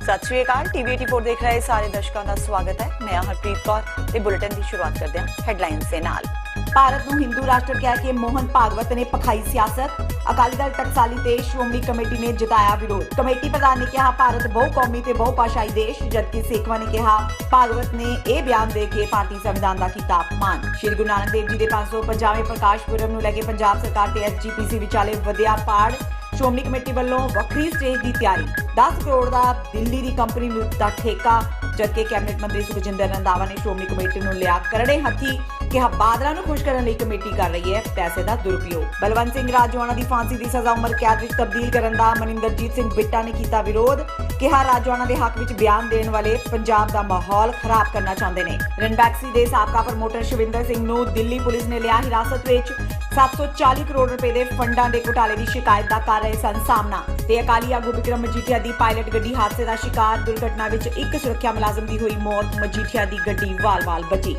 सत श्री अकाल। टीवी 84 देख रहे सारे दर्शकों का स्वागत है। मैं हरप्रीत कौर ते बुलेटिन की शुरुआत करते हैं हेडलाइंस से नाल। भारत ਨੂੰ ਹਿੰਦੂ ਰਾਸ਼ਟਰ ਕਹਿ ਕੇ ਮੋਹਨ ਭਾਗਵਤ ਨੇ ਪਖਾਈ ਸਿਆਸਤ। ਅਕਾਲੀ ਦਲ ਟਕਸਾਲੀ ਤੇ ਸ਼੍ਰੋਮਣੀ ਕਮੇਟੀ ਨੇ ਜਿਤਾਇਆ ਵਿਰੋਧ। ਕਮੇਟੀ ਪ੍ਰਧਾਨ ਨੇ ਕਿਹਾ ਭਾਰਤ ਬਹੁ ਕੌਮੀ ਤੇ ਬਹੁ ਭਾਸ਼ਾਈ ਦੇਸ਼, ਜਦਕਿ ਸੇਖਵਾਂ ਨੇ ਕਿਹਾ ਭਾਗਵਤ ਨੇ ਇਹ ਬਿਆਨ ਦੇ ਕੇ ਭਾਰਤੀ ਸੰਵਿਧਾਨ ਦਾ ਕੀਤਾ ਅਪਮਾਨ। ਸ਼੍ਰੀ ਗੁਰੂ ਨਾਨਕ ਦੇਵ ਜੀ ਦੇ 550ਵੇਂ ਪ੍ਰਕਾਸ਼ ਪੁਰਬ ਨੂੰ ਲੈ ਕੇ ਪੰਜਾਬ ਸਰਕਾਰ ਤੇ ਐਸਜੀਪੀਸੀ ਵਿਚਾਲੇ ਵਧਿਆ ਪਾੜ। ਸ਼੍ਰੋਮਣੀ ਕਮੇਟੀ ਵੱਲੋਂ ਵੱਖਰੀ ਸਟੇਜ ਦੀ ਤਿਆਰੀ। 10 ਕਰੋੜ ਦਾ ਦਿੱਲੀ ਦੀ ਕੰਪਨੀ ਨੂੰ ਦਿੱਤਾ ਠੇਕਾ, ਜਦਕਿ ਕੈਬਨਿਟ ਮੰਤਰੀ ਸੁਖਜਿੰਦਰ ਰੰਧਾਵਾ ਨੇ ਸ਼੍ਰੋਮਣੀ ਕਮੇਟੀ ਨੂੰ ਲਿਆ ਕਰੜੇ ਹੱਥੀ। ਕਿਹਾ ਬਾਦਲਾਂ ਨੂੰ ਖੁਸ਼ ਕਰਨ ਲਈ ਕਮੇਟੀ ਕਰ ਰਹੀ ਹੈ ਪੈਸੇ ਦਾ ਦੁਰਉਪਯੋਗ। ਬਲਵੰਤ ਸਿੰਘ ਰਾਜੋਆਣਾ ਦੀ ਫਾਂਸੀ ਦੀ ਸਜ਼ਾ ਉਮਰ ਕੈਦ ਵਿੱਚ ਤਬਦੀਲ ਕਰਨ ਦਾ ਮਨਿੰਦਰਜੀਤ ਸਿੰਘ ਬਿੱਟਾ ਨੇ ਕੀਤਾ ਵਿਰੋਧ। ਕਿਹਾ ਰਾਜੋਆਣਾ ਦੇ ਹੱਕ ਵਿੱਚ ਬਿਆਨ ਦੇਣ ਵਾਲੇ ਪੰਜਾਬ ਦਾ ਮਾਹੌਲ ਖਰਾਬ ਕਰਨਾ ਚਾਹੁੰਦੇ ਨੇ। ਰਣਬੈਕਸੀ ਦੇ ਸਾਬਕਾ ਪ੍ਰਮੋਟਰ ਸ਼ਿਵਿੰਦਰ ਸਿੰਘ ਨੂੰ ਦਿੱਲੀ ਪੁਲਿਸ ਨੇ ਲਿਆ ਹਿਰਾਸਤ ਵਿੱਚ। 740 ਕਰੋੜ ਰੁਪਏ ਦੇ ਫੰਡਾਂ ਦੇ ਘੁਟਾਲੇ ਦੀ ਸ਼ਿਕਾਇਤ ਦਾ ਕਰ ਰਹੇ ਸਨ ਸਾਹਮਣਾ। ਤੇ ਅਕਾਲੀ ਆਗੂ ਵਿਕਰਮ ਮਜੀਠੀਆ ਦੀ ਪਾਇਲਟ ਗੱਡੀ ਹਾਦਸੇ ਦਾ ਸ਼ਿਕਾਰ। ਦੁਰਘਟਨਾ ਵਿੱਚ ਇੱਕ ਸੁਰੱਖਿਆ ਮੁਲਾਜ਼ਮ ਦੀ ਹੋਈ ਮੌਤ, ਮਜੀਠੀਆ ਦੀ ਗੱਡੀ ਵਾਲ-ਵਾਲ ਬਚੀ।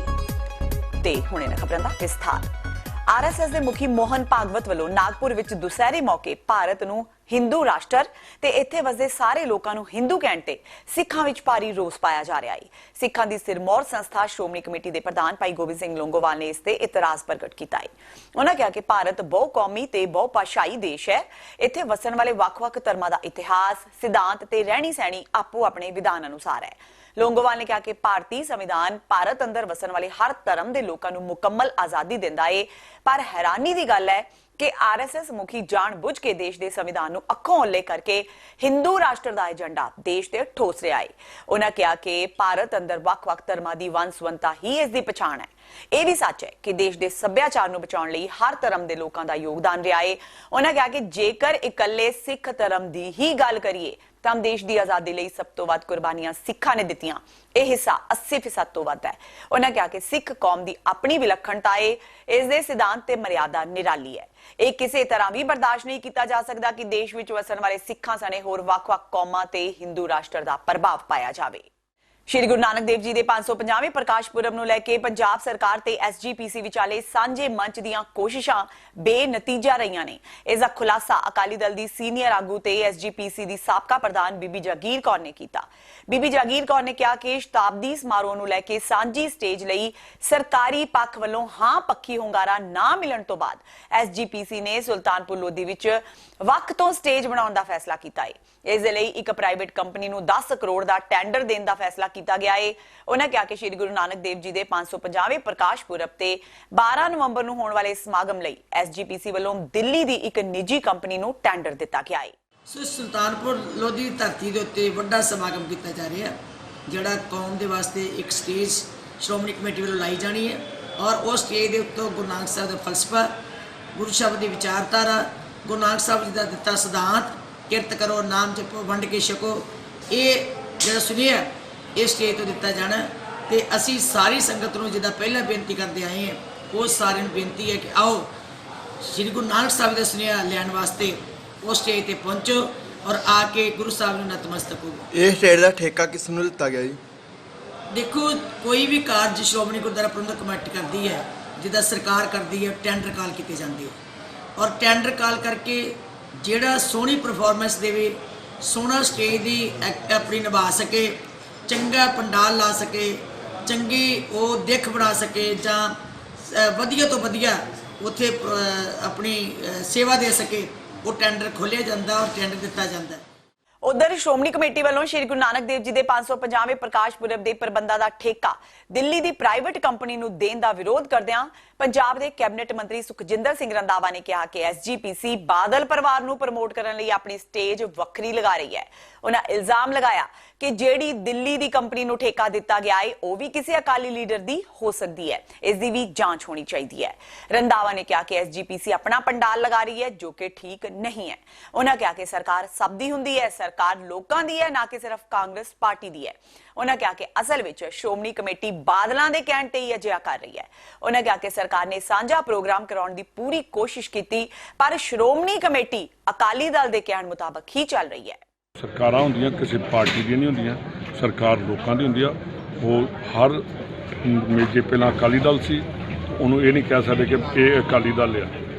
ਤੇ ਹੁਣੇ ਨਾ ਖਬਰਾਂ ਦਾ ਵਿਸਥਾਰ। ਆਰਐਸਐਸ ਦੇ ਮੁਖੀ ਮੋਹਨ ਭਾਗਵਤ ਵੱਲੋਂ ਨਾਗਪੁਰ ਵਿੱਚ ਦੁਸਹਿਰੇ ਮੌਕੇ ਭਾਰਤ ਨੂੰ ਹਿੰਦੂ ਰਾਸ਼ਟਰ ਤੇ ਇੱਥੇ ਵਸਦੇ ਸਾਰੇ ਲੋਕਾਂ ਨੂੰ ਹਿੰਦੂ ਕਹਿਣ ਤੇ ਸਿੱਖਾਂ ਵਿੱਚ ਭਾਰੀ ਰੋਸ ਪਾਇਆ ਜਾ ਰਿਹਾ ਹੈ। ਸਿੱਖਾਂ ਦੀ ਸਿਰਮੌਰ ਸੰਸਥਾ ਸ਼੍ਰੋਮਣੀ ਕਮੇਟੀ ਦੇ ਪ੍ਰਧਾਨ ਭਾਈ ਗੋਬਿੰਦ ਸਿੰਘ ਲੋਂਗੋਵਾਲ ਨੇ ਇਸ ਤੇ ਇਤਰਾਜ਼ ਪ੍ਰਗਟ ਕੀਤਾ ਹੈ। ਉਹਨਾਂ ਕਿਹਾ ਕਿ ਭਾਰਤ ਬਹੁ ਕੌਮੀ ਤੇ ਬਹੁ ਭਾਸ਼ਾਈ ਦੇਸ਼ ਹੈ। ਇੱਥੇ ਵਸਣ ਵਾਲੇ ਵੱਖ-ਵੱਖ ਧਰਮਾਂ ਦਾ ਇਤਿਹਾਸ, ਸਿਧਾਂਤ ਤੇ ਰਹਿਣੀ ਸਹਿਣੀ ਆਪੋ ਆਪਣੇ ਵਿਧਾਨ ਅਨੁਸਾਰ ਹੈ। ਲੋਂਗੋਵਾਲ ਨੇ ਕਿਹਾ ਕਿ ਭਾਰਤੀ ਸੰਵਿਧਾਨ ਭਾਰਤ ਅੰਦਰ ਵਸਣ ਵਾਲੇ ਹਰ ਧਰਮ ਦੇ ਲੋਕਾਂ ਨੂੰ ਮੁਕੰਮਲ ਆਜ਼ਾਦੀ ਦਿੰਦਾ ਹੈ, ਪਰ ਹੈਰਾਨੀ ਦੀ ਗੱਲ ਹੈ ਕਿ ਆਰਐਸਐਸ ਮੁਖੀ ਜਾਣ-ਬੁੱਝ ਕੇ ਦੇਸ਼ ਦੇ ਸੰਵਿਧਾਨ ਨੂੰ ਅੱਖੋਂ ਓਲੇ ਕਰਕੇ ਹਿੰਦੂ ਰਾਸ਼ਟਰ ਦਾ ਏਜੰਡਾ ਦੇਸ਼ ਤੇ ਠੋਸ ਰਿਹਾ ਹੈ। ਉਹਨਾਂ ਕਿਹਾ ਕਿ ਭਾਰਤ ਅੰਦਰ ਵੱਖ-ਵੱਖ ਧਰਮਾਂ ਦੀ ਵੰਨ-ਸੁਵੰਨਤਾ ਹੀ ਇਸ ਦੀ ਪਛਾਣ ਹੈ। ਇਹ ਵੀ ਸੱਚ ਹੈ ਕਿ ਦੇਸ਼ ਦੇ ਸੱਭਿਆਚਾਰ ਨੂੰ ਬਚਾਉਣ ਲਈ ਹਰ ਧਰਮ ਦੇ ਲੋਕਾਂ ਦਾ ਯੋਗਦਾਨ ਰਿਹਾ ਹੈ। ਉਹਨਾਂ ਕਿਹਾ ਕਿ ਜੇਕਰ ਇਕੱਲੇ ਸਿੱਖ ਧਰਮ ਦੀ ਹੀ ਗੱਲ ਕਰੀਏ ਤਾਂ ਦੇਸ਼ ਦੀ ਆਜ਼ਾਦੀ ਲਈ ਸਭ ਤੋਂ ਵੱਧ ਕੁਰਬਾਨੀਆਂ ਸਿੱਖਾਂ ਨੇ ਦਿੱਤੀਆਂ। ਇਹ ਹਿੱਸਾ 80% ਤੋਂ ਵੱਧ ਹੈ। ਉਹਨਾਂ ਕਿਹਾ ਕਿ ਸਿੱਖ ਕੌਮ ਦੀ ਆਪਣੀ ਵਿਲੱਖਣਤਾ ਹੈ, ਇਸ ਦੇ ਸਿਧਾਂਤ ਤੇ ਮਰਿਆਦਾ ਨਿਰਾਲੀ ਹੈ। ਇਹ ਕਿਸੇ ਤਰ੍ਹਾਂ ਵੀ ਬਰਦਾਸ਼ਤ ਨਹੀਂ ਕੀਤਾ ਜਾ ਸਕਦਾ ਕਿ ਦੇਸ਼ ਵਿੱਚ ਵਸਣ ਵਾਲੇ ਸਿੱਖਾਂ ਸਣੇ ਹੋਰ ਵੱਖ-ਵੱਖ ਕੌਮਾਂ ਤੇ ਹਿੰਦੂ ਰਾਸ਼ਟਰ ਦਾ ਪ੍ਰਭਾਵ ਪਾਇਆ ਜਾਵੇ। ਸ਼੍ਰੀ ਗੁਰੂ ਨਾਨਕ ਦੇਵ ਜੀ ਦੇ 550ਵੇਂ ਪ੍ਰਕਾਸ਼ ਪੁਰਬ ਨੂੰ ਲੈ ਕੇ ਪੰਜਾਬ ਸਰਕਾਰ ਤੇ ਐਸਜੀਪੀਸੀ ਵਿਚਾਲੇ ਸਾਂਝੇ ਮੰਚ ਦੀਆਂ ਕੋਸ਼ਿਸ਼ਾਂ ਬੇਨਤੀਜਾ ਰਹੀਆਂ ਨੇ। ਇਸ ਦਾ ਖੁਲਾਸਾ ਅਕਾਲੀ ਦਲ ਦੀ ਸੀਨੀਅਰ ਆਗੂ ਤੇ ਐਸਜੀਪੀਸੀ ਦੀ ਸਾਬਕਾ ਪ੍ਰਧਾਨ ਬੀਬੀ ਜਾਗੀਰ ਕੌਰ ਨੇ ਕੀਤਾ। ਬੀਬੀ ਜਾਗੀਰ ਕੌਰ ਨੇ ਕਿਹਾ ਕਿ ਸ਼ਤਾਬਦੀ ਸਮਾਰੋਹ ਨੂੰ ਲੈ ਕੇ ਸਾਂਝੀ ਸਟੇਜ ਲਈ ਸਰਕਾਰੀ ਪੱਖ ਵੱਲੋਂ ਹਾਂ ਪੱਖੀ ਹੁੰਗਾਰਾ ਨਾ ਮਿਲਣ ਤੋਂ ਬਾਅਦ ਐਸਜੀਪੀਸੀ ਨੇ ਸੁਲਤਾਨਪੁਰ ਲੋਧੀ ਵਿੱਚ ਵੱਖ ਤੋਂ ਸਟੇਜ ਬਣਾਉਣ ਦਾ ਫੈਸਲਾ ਕੀਤਾ ਹੈ। ਇਸ ਦੇ ਲਈ ਇੱਕ ਪ੍ਰਾਈਵੇਟ ਕੰਪਨੀ ਨੂੰ 10 ਕਰੋੜ ਦਾ ਟੈਂਡਰ ਦੇਣ ਦਾ ਫੈਸਲਾ ਕੀਤਾ ਗਿਆ ਹੈ। ਉਹਨਾਂ ਕਿਹਾ ਕਿ ਸ਼੍ਰੀ ਗੁਰੂ ਨਾਨਕ ਦੇਵ ਜੀ ਦੇ 550ਵੇਂ ਪ੍ਰਕਾਸ਼ ਪੁਰਬ ਤੇ 12 ਨਵੰਬਰ ਨੂੰ ਹੋਣ ਵਾਲੇ ਸਮਾਗਮ ਲਈ ਐਸਜੀਪੀਸੀ ਵੱਲੋਂ ਦਿੱਲੀ ਦੀ ਇੱਕ ਨਿੱਜੀ ਕੰਪਨੀ ਨੂੰ ਟੈਂਡਰ ਦਿੱਤਾ ਗਿਆ ਹੈ। ਸੋ ਸੁਲਤਾਨਪੁਰ ਲੋਧੀ ਦੀ ਧਰਤੀ ਦੇ ਉੱਤੇ ਵੱਡਾ ਸਮਾਗਮ ਕੀਤਾ ਜਾ ਰਿਹਾ, ਜਿਹੜਾ ਕੌਮ ਦੇ ਵਾਸਤੇ ਇੱਕ ਸਟੇਜ ਸ਼੍ਰੋਮਣੀ ਕਮੇਟੀ ਵੱਲੋਂ ਲਾਈ ਜਾਣੀ ਹੈ। ਔਰ ਉਸ ਸਟੇਜ ਦੇ ਉੱਤੇ ਗੁਰੂ ਨਾਨਕ ਸਾਹਿਬ ਦਾ ਫਲਸਫਾ, ਗੁਰੂ ਸਾਹਿਬ ਦੀ ਵਿਚਾਰਧਾਰਾ, ਗੁਰੂ ਨਾਨਕ ਸਾਹਿਬ ਜੀ ਦਾ ਦਿੱਤਾ ਸਿਧਾਂਤ, ਕਿਰਤ ਕਰੋ, ਨਾਮ ਜਪੋ, ਵੰਡ ਕੇ ਛਕੋ, ਇਹ ਜਿਹੜਾ ਸੁਨੇਹਾ ਇਸ ਸਟੇਜ ਤੋਂ ਦਿੱਤਾ ਜਾਣਾ। ਤੇ ਅਸੀਂ ਸਾਰੀ ਸੰਗਤ ਨੂੰ ਜਿੱਦਾਂ ਪਹਿਲਾਂ ਬੇਨਤੀ ਕਰਦੇ ਆਏ ਹਾਂ, ਉਹ ਸਾਰਿਆਂ ਨੂੰ ਬੇਨਤੀ ਹੈ ਕਿ ਆਓ ਸ਼੍ਰੀ ਗੁਰੂ ਨਾਨਕ ਸਾਹਿਬ ਦਾ ਸੁਨੇਹਾ ਲੈਣ ਵਾਸਤੇ ਉਸ ਸਟੇਜ ਤੇ ਪਹੁੰਚੋ ਔਰ ਆ ਕੇ ਗੁਰੂ ਸਾਹਿਬ ਨੂੰ ਨਤਮਸਤਕ ਹੋ। ਇਹ ਸਟੇਜ ਦਾ ਠੇਕਾ ਕਿਸ ਨੂੰ ਦਿੱਤਾ ਗਿਆ ਜੀ? ਦੇਖੋ, ਕੋਈ ਵੀ ਕਾਰਜ ਸ਼੍ਰੋਮਣੀ ਗੁਰਦੁਆਰਾ ਪ੍ਰਬੰਧਕ ਕਮੇਟੀ ਕਰਦੀ ਹੈ, ਜਿੱਦਾਂ ਸਰਕਾਰ ਕਰਦੀ ਹੈ, ਟੈਂਡਰ ਕਾਲ ਕੀਤੇ ਜਾਂਦੇ ਔਰ ਟੈਂਡਰ ਕਾਲ ਕਰਕੇ ਜਿਹੜਾ ਸੋਹਣੀ ਪਰਫਾਰਮੈਂਸ ਦੇਵੇ, ਸੋਹਣਾ ਸਟੇਜ ਦੀ ਆਪਣੀ ਨਿਭਾ ਸਕੇ, ਚੰਗਾ ਪੰਡਾਲ ਲਾ ਸਕੇ, ਚੰਗੀ ਉਹ ਦਿੱਖ ਬਣਾ ਸਕੇ ਜਾਂ ਵਧੀਆ ਤੋਂ ਵਧੀਆ ਉੱਥੇ ਆਪਣੀ ਸੇਵਾ ਦੇ ਸਕੇ, ਉਹ ਟੈਂਡਰ ਖੋਲ੍ਹਿਆ ਜਾਂਦਾ ਔਰ ਟੈਂਡਰ ਦਿੱਤਾ ਜਾਂਦਾ। ਉਧਰ ਸ਼੍ਰੋਮਣੀ ਕਮੇਟੀ ਵੱਲੋਂ ਸ਼੍ਰੀ ਗੁਰੂ ਨਾਨਕ ਦੇਵ ਜੀ ਦੇ 550ਵੇਂ ਪ੍ਰਕਾਸ਼ ਪੁਰਬ ਦੇ ਪ੍ਰਬੰਧਾਂ ਦਾ ਠੇਕਾ ਦਿੱਲੀ ਦੀ ਪ੍ਰਾਈਵੇਟ ਕੰਪਨੀ ਨੂੰ ਦੇਣ ਦਾ ਵਿਰੋਧ ਕਰਦਿਆਂ ਪੰਜਾਬ ਦੇ ਕੈਬਨਿਟ ਮੰਤਰੀ ਸੁਖਜਿੰਦਰ ਸਿੰਘ ਰੰਧਾਵਾ ਨੇ ਕਿਹਾ ਕਿ ਐਸਜੀਪੀਸੀ ਬਾਦਲ ਪਰਿਵਾਰ ਨੂੰ ਪ੍ਰਮੋਟ ਕਰਨ ਲਈ ਆਪਣੀ ਸਟੇਜ ਵੱਖਰੀ ਲਗਾ ਰਹੀ ਹੈ। ਉਹਨਾਂ ਇਲਜ਼ਾਮ ਲਗਾਇਆ ਕਿ ਜਿਹੜੀ ਦਿੱਲੀ ਦੀ ਕੰਪਨੀ ਨੂੰ ਠੇਕਾ ਦਿੱਤਾ ਗਿਆ ਹੈ ਉਹ ਵੀ ਕਿਸੇ ਅਕਾਲੀ ਲੀਡਰ ਦੀ ਹੋ ਸਕਦੀ ਹੈ, ਇਸ ਦੀ ਵੀ ਜਾਂਚ ਹੋਣੀ ਚਾਹੀਦੀ ਹੈ। ਰੰਧਾਵਾ ਨੇ ਕਿਹਾ ਕਿ ਐਸਜੀਪੀਸੀ ਆਪਣਾ ਪੰਡਾਲ ਲਗਾ ਰਹੀ ਹੈ ਜੋ ਕਿ ਠੀਕ ਨਹੀਂ ਹੈ। ਉਹਨਾਂ ਕਿਹਾ ਕਿ ਸਰਕਾਰ ਸਭ ਦੀ ਹੁੰਦੀ ਹੈ, ਸਰਕਾਰ ਲੋਕਾਂ ਦੀ ਹੈ, ਨਾ ਕਿ ਸਿਰਫ ਕਾਂਗਰਸ ਪਾਰਟੀ ਦੀ ਹੈ। ਉਹਨਾਂ ਕਿਹਾ ਕਿ ਅਸਲ ਵਿੱਚ ਸ਼੍ਰੋਮਣੀ ਕਮੇਟੀ ਬਾਦਲਾਂ ਦੇ ਕਹਿਣ ਤੇ ਹੀ ਅਜਿਹਾ ਕਰ ਰਹੀ ਹੈ। ਉਹਨਾਂ ਕਿਹਾ ਕਿ ਸਰਕਾਰ ਨੇ ਸਾਂਝਾ ਪ੍ਰੋਗਰਾਮ ਕਰਾਉਣ ਦੀ ਪੂਰੀ ਕੋਸ਼ਿਸ਼ ਕੀਤੀ, ਪਰ ਸ਼੍ਰੋਮਣੀ ਕਮੇਟੀ ਅਕਾਲੀ ਦਲ ਦੇ ਕਹਿਣ ਮੁਤਾਬਕ ਹੀ ਚੱਲ ਰਹੀ ਹੈ। ਸਰਕਾਰਾਂ ਹੁੰਦੀਆਂ ਕਿਸੇ ਪਾਰਟੀ ਦੀਆਂ ਨਹੀਂ ਹੁੰਦੀਆਂ, ਸਰਕਾਰ ਲੋਕਾਂ ਦੀ ਹੁੰਦੀ ਆ। ਉਹ ਹਰ ਜੇ ਪਹਿਲਾਂ ਅਕਾਲੀ ਦਲ ਸੀ, ਉਹਨੂੰ ਇਹ ਨਹੀਂ ਕਹਿ ਸਕਦੇ ਕਿ ਇਹ ਅਕਾਲੀ ਦਲ ਆ।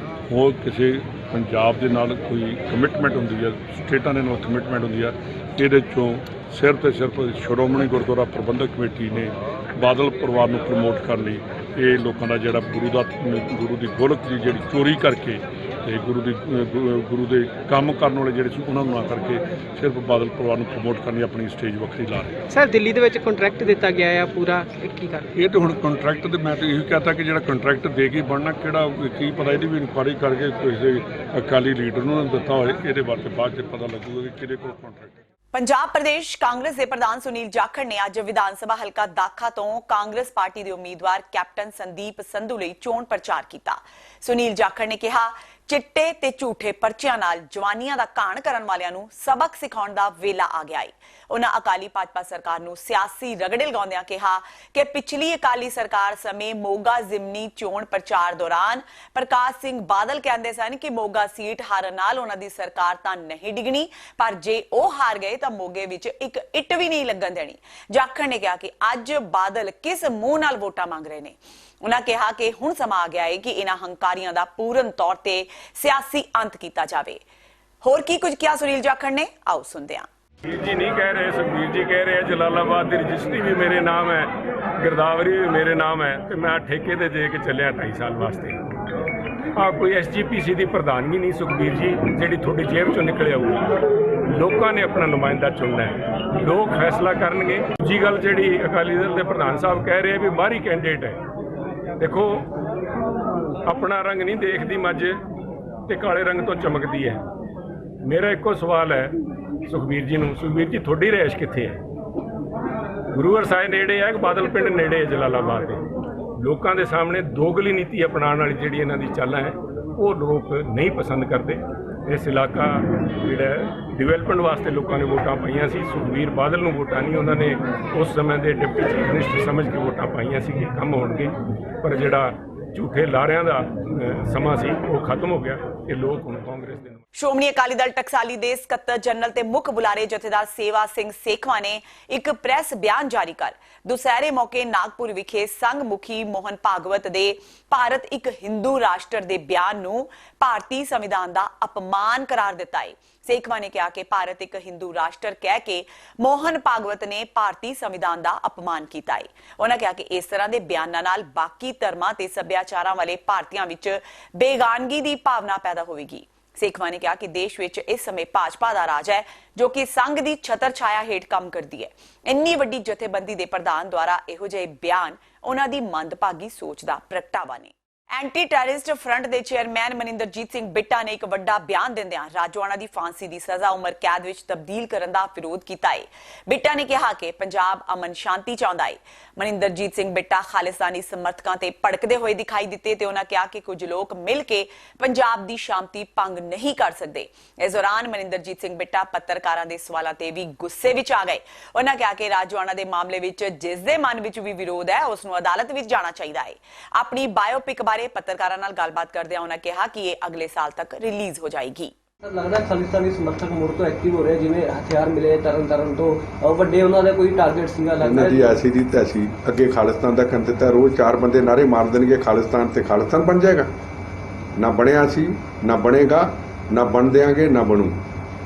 ਉਹ ਕਿਸੇ ਪੰਜਾਬ ਦੇ ਨਾਲ ਕੋਈ ਕਮਿਟਮੈਂਟ ਹੁੰਦੀ ਹੈ, ਸਟੇਟਾਂ ਦੇ ਨਾਲ ਕਮਿਟਮੈਂਟ ਹੁੰਦੀ ਹੈ, ਇਹਦੇ 'ਚੋਂ ਸਿਰਫ ਤੇ ਸਿਰਫ ਸ਼੍ਰੋਮਣੀ ਗੁਰਦੁਆਰਾ ਪ੍ਰਬੰਧਕ ਕਮੇਟੀ ਨੇ ਬਾਦਲ ਪਰਿਵਾਰ ਨੂੰ ਪ੍ਰਮੋਟ ਕਰਨ ਲਈ ਇਹ ਲੋਕਾਂ ਦਾ ਜਿਹੜਾ ਗੁਰੂ ਦੀ ਗੋਲਕ ਦੀ ਜਿਹੜੀ ਚੋਰੀ ਕਰਕੇ ਤੇ ਗੁਰੂ ਦੇ ਕੰਮ ਕਰਨ ਵਾਲੇ ਜਿਹੜੇ ਸੀ ਉਹਨਾਂ ਨੂੰ ਨਾ ਕਰਕੇ ਸਿਰਫ ਬਾਦਲ ਪਰਿਵਾਰ ਨੂੰ ਪ੍ਰਮੋਟ ਕਰਨ ਲਈ ਆਪਣੀ ਸਟੇਜ ਵੱਖਰੀ ਲਾ ਰਹੇ। ਸਰ ਦਿੱਲੀ ਦੇ ਵਿੱਚ ਕੰਟਰੈਕਟ ਦਿੱਤਾ ਗਿਆ ਆ ਪੂਰਾ, ਕੀ ਕਰ ਇਹ ਤਾਂ ਹੁਣ ਕੰਟਰੈਕਟ ਤੇ ਮੈਂ ਤਾਂ ਇਹੀ ਕਹਤਾ ਕਿ ਜਿਹੜਾ ਕੰਟਰੈਕਟ ਦੇ ਕੇ ਬਣਨਾ ਕਿਹੜਾ ਕੀ ਪਤਾ, ਇਹਦੀ ਵੀ ਇਨਕੁਆਇਰੀ ਕਰਕੇ ਕਿਸੇ ਅਕਾਲੀ ਲੀਡਰ ਨੂੰ ਦਿੱਤਾ ਹੋਏ, ਇਹਦੇ ਬਾਰੇ ਬਾਅਦ 'ਚ ਪਤਾ ਲੱਗੂਗਾ ਕਿ ਕਿਹਦੇ ਕੋਲ ਕੰਟਰੈਕਟ। ਪੰਜਾਬ ਪ੍ਰਦੇਸ਼ ਕਾਂਗਰਸ ਦੇ ਪ੍ਰਧਾਨ ਸੁਨੀਲ ਜਾਖੜ ਨੇ ਅੱਜ ਵਿਧਾਨ ਸਭਾ ਹਲਕਾ ਦਾਖਾ ਤੋਂ ਕਾਂਗਰਸ ਪਾਰਟੀ ਦੇ ਉਮੀਦਵਾਰ ਕੈਪਟਨ ਸੰਦੀਪ ਸੰਧੂ ਲਈ ਚੋਣ ਪ੍ਰਚਾਰ ਕੀਤਾ। ਸੁਨੀਲ ਜਾਖੜ ਨੇ ਕਿਹਾ, ਚਿੱਟੇ ਤੇ ਝੂਠੇ ਪਰਚਿਆਂ ਨਾਲ ਜਵਾਨੀਆਂ ਦਾ ਘਾਣ ਕਰਨ ਵਾਲਿਆਂ ਨੂੰ ਸਬਕ ਸਿਖਾਉਣ ਦਾ ਵੇਲਾ ਆ ਗਿਆ ਹੈ। ਉਹਨਾਂ ਅਕਾਲੀ ਭਾਜਪਾ ਸਰਕਾਰ ਨੂੰ ਸਿਆਸੀ ਰਗੜੇ ਲਗਾਉਂਦਿਆਂ ਕਿਹਾ ਕਿ ਪਿਛਲੀ ਅਕਾਲੀ ਸਰਕਾਰ ਸਮੇਂ ਮੋਗਾ ਜ਼ਿਮਨੀ ਚੋਣ ਪ੍ਰਚਾਰ ਦੌਰਾਨ ਪ੍ਰਕਾਸ਼ ਸਿੰਘ ਬਾਦਲ ਕਹਿੰਦੇ ਸਨ ਕਿ ਮੋਗਾ ਸੀਟ ਹਾਰਨ ਨਾਲ ਉਹਨਾਂ ਦੀ ਸਰਕਾਰ ਤਾਂ ਨਹੀਂ ਡਿੱਗਣੀ, ਪਰ ਜੇ ਉਹ ਹਾਰ ਗਏ ਤਾਂ ਮੋਗੇ ਵਿੱਚ ਇੱਕ ਇੱਟ ਵੀ ਨਹੀਂ ਲੱਗਣ ਦੇਣੀ। ਜਾਖੜ ਨੇ ਕਿਹਾ ਕਿ ਅੱਜ ਬਾਦਲ ਕਿਸ ਮੂੰਹ ਨਾਲ ਵੋਟਾਂ ਮੰਗ ਰਹੇ ਨੇ। ਉਹਨਾਂ ਕਿਹਾ ਕਿ ਹੁਣ ਸਮਾਂ ਆ ਗਿਆ ਹੈ ਕਿ ਇਹਨਾਂ ਹੰਕਾਰੀਆਂ ਦਾ ਪੂਰਨ ਤੌਰ ਤੇ ਸਿਆਸੀ ਅੰਤ ਕੀਤਾ ਜਾਵੇ। ਹੋਰ ਕੀ ਕੁਝ ਕਿਹਾ ਸੁਨੀਲ ਜਾਖੜ ਨੇ, ਆਓ ਸੁਣਦੇ ਹਾਂ। ਵੀਰ ਜੀ नहीं कह रहे, सुखबीर जी कह रहे हैं जलालाबाद की रजिस्ट्री भी मेरे नाम है, गिरदावरी भी मेरे नाम है, तो मैं ठेके ते दे के चलिया 2.5 साल वास्ते। कोई SGPC की प्रधानगी नहीं सुखबीर जी जी थोड़ी जेब चो निकल आऊगी। लोगों ने अपना नुमाइंदा चुनना है, लोग फैसला करनगे। दूजी गल जी अकाली दल के प्रधान साहब कह रहे हैं भी बाहरी कैंडिडेट है, देखो अपना रंग नहीं देखती मझ ते काले रंग तो चमकती है। मेरा एको सवाल है सुखबीर जी नूं, सुखबीर जी थोड़ी रिहाइश कित्थे है? गुरुवर साहिब नेड़े है कि बादल पिंड नेड़े है जलालाबाद के? लोगों के सामने दोगली नीति अपनाने वाली जिहड़ी इन्हां दी चाल है वो लोग नहीं पसंद करते। इस इलाका जिहड़ा डिवेलपमेंट वास्ते लोगों ने वोटां पाईयां सी, सुखबीर बादल नूं वोटां नहीं, उन्होंने उस समय के डिप्टी चीफ मिनिस्टर समझ के वोटां पाईयां सी कि कम होणगे, पर जिहड़ा झूठे लारियां दा समा सी वो खत्म हो गया। ये लोग हुण कांग्रेस दे ਸ਼੍ਰੋਮਣੀ ਅਕਾਲੀ ਦਲ ਟਕਸਾਲੀ ਦੇ ਸਕੱਤਰ ਜਨਰਲ ਤੇ ਮੁੱਖ ਬੁਲਾਰੇ ਜਥੇਦਾਰ ਸੇਵਾ ਸਿੰਘ ਸੇਖਵਾ ਨੇ ਇੱਕ ਪ੍ਰੈਸ ਬਿਆਨ ਜਾਰੀ ਕਰ ਦੁਸਹਿਰੇ ਮੌਕੇ ਨਾਗਪੁਰ ਵਿਖੇ ਸੰਘ ਮੁਖੀ ਮੋਹਨ ਭਾਗਵਤ ਦੇ ਭਾਰਤ ਇੱਕ ਹਿੰਦੂ ਰਾਸ਼ਟਰ ਦੇ ਬਿਆਨ ਨੂੰ ਭਾਰਤੀ ਸੰਵਿਧਾਨ ਦਾ ਅਪਮਾਨ ਕਰਾਰ ਦਿੱਤਾ ਹੈ। ਸੇਖਵਾ ਨੇ ਕਿਹਾ ਕਿ ਭਾਰਤ ਇੱਕ ਹਿੰਦੂ ਰਾਸ਼ਟਰ ਕਹਿ ਕੇ ਮੋਹਨ ਭਾਗਵਤ ਨੇ ਭਾਰਤੀ ਸੰਵਿਧਾਨ ਦਾ ਅਪਮਾਨ ਕੀਤਾ ਹੈ। ਉਹਨਾਂ ਕਿਹਾ ਕਿ ਇਸ ਤਰ੍ਹਾਂ ਦੇ ਬਿਆਨਾਂ ਨਾਲ ਬਾਕੀ ਧਰਮਾਂ ਤੇ ਸੱਭਿਆਚਾਰਾਂ ਵਾਲੇ ਭਾਰਤੀਆਂ ਵਿੱਚ ਬੇਗਾਨਗੀ ਦੀ ਭਾਵਨਾ ਪੈਦਾ ਹੋਵੇਗੀ। ਸੇਖਵਾ ਨੇ ਕਿਹਾ ਕਿ ਦੇਸ਼ ਵਿੱਚ ਇਸ ਸਮੇਂ ਭਾਜਪਾ ਦਾ ਰਾਜ ਹੈ ਜੋ ਕਿ ਸੰਘ ਦੀ ਛਤਰ ਛਾਇਆ ਹੇਠ ਕੰਮ ਕਰਦੀ ਹੈ। ਇੰਨੀ ਵੱਡੀ ਜਥੇਬੰਦੀ ਦੇ ਪ੍ਰਧਾਨ ਦੁਆਰਾ ਇਹੋ ਜਿਹੇ ਬਿਆਨ ਉਹਨਾਂ ਦੀ ਮੰਦਭਾਗੀ ਸੋਚ ਦਾ ਪ੍ਰਗਟਾਵਾ ਨੇ। ਐਂਟੀ ਟੈਰਰਿਸਟ ਫਰੰਟ ਦੇ ਚੇਅਰਮੈਨ ਮਨਿੰਦਰਜੀਤ ਸਿੰਘ ਬਿੱਟਾ ਨੇ ਇੱਕ ਵੱਡਾ ਬਿਆਨ ਦਿੰਦਿਆਂ ਰਾਜੋਆਣਾ ਦੀ ਫਾਂਸੀ ਦੀ ਸਜ਼ਾ ਉਮਰ ਕੈਦ ਵਿੱਚ ਤਬਦੀਲ ਕਰਨ ਦਾ ਵਿਰੋਧ ਕੀਤਾ ਹੈ। ਬਿੱਟਾ ਨੇ ਕਿਹਾ ਕਿ ਪੰਜਾਬ ਅਮਨ ਸ਼ਾਂਤੀ ਚਾਹੁੰਦਾ ਹੈ। ਮਨਿੰਦਰਜੀਤ ਸਿੰਘ ਬਿੱਟਾ ਖਾਲਿਸਤਾਨੀ ਸਮਰਥਕਾਂ ਤੇ ਭੜਕਦੇ ਹੋਏ ਦਿਖਾਈ ਦਿੱਤੇ ਤੇ ਉਹਨਾਂ ਕਿਹਾ ਕਿ ਕੁਝ ਲੋਕ ਮਿਲ ਕੇ ਪੰਜਾਬ ਦੀ ਸ਼ਾਂਤੀ ਭੰਗ ਨਹੀਂ ਕਰ ਸਕਦੇ। ਇਸ ਦੌਰਾਨ ਮਨਿੰਦਰਜੀਤ ਸਿੰਘ ਬਿੱਟਾ ਪੱਤਰਕਾਰਾਂ ਦੇ ਸਵਾਲਾਂ ਤੇ ਵੀ ਗੁੱਸੇ ਵਿੱਚ ਆ ਗਏ। ਉਹਨਾਂ ਕਿਹਾ ਕਿ ਰਾਜੋਆਣਾ ਦੇ ਮਾਮਲੇ ਵਿੱਚ ਜਿਸ ਦੇ ਮਨ ਵਿੱਚ ਵੀ ਵਿਰੋਧ ਹੈ ਉਸ ਨੂੰ ਅਦਾਲਤ ਵਿੱਚ ਜਾਣਾ ਚਾਹੀਦਾ ਹੈ। ਆਪਣੀ ਬਾਇਓਪਿਕ ਬਾਰੇ ਪੱਤਰਕਾਰਾਂ ਨਾਲ ਗੱਲਬਾਤ ਕਰਦਿਆਂ ਉਹਨਾਂ ਕਿਹਾ ਕਿ ਇਹ ਅਗਲੇ ਸਾਲ ਤੱਕ ਰਿਲੀਜ਼ ਹੋ ਜਾਏਗੀ। ਲੱਗਦਾ ਖਾਲਿਸਤਾਨੀ ਸਮਰਥਕ ਮੁੜ ਤੋਂ ਐਕਟਿਵ ਹੋ ਰਹੇ, ਜਿਵੇਂ ਹਥਿਆਰ ਮਿਲੇ ਤਰਨ ਤੋਂ ਵੱਡੇ ਉਹਨਾਂ ਦਾ ਕੋਈ ਟਾਰਗੇਟ ਸੀਗਾ ਲੱਗਦਾ ਜੀ। ਐਸੀ ਦੀ ਤੈਸੀ ਅੱਗੇ ਖਾਲਿਸਤਾਨ ਦਾ ਕਰਨ ਦਿੱਤਾ, ਰੋਜ਼ 4 ਬੰਦੇ ਨਾਰੇ ਮਾਰ ਦੇਣਗੇ ਖਾਲਿਸਤਾਨ ਤੇ ਖਾਲਿਸਤਾਨ ਬਣ ਜਾਏਗਾ। ਨਾ ਬਣਿਆ ਸੀ, ਨਾ ਬਣੇਗਾ, ਨਾ ਬਣ ਦਿਆਂਗੇ, ਨਾ ਬਣੂ।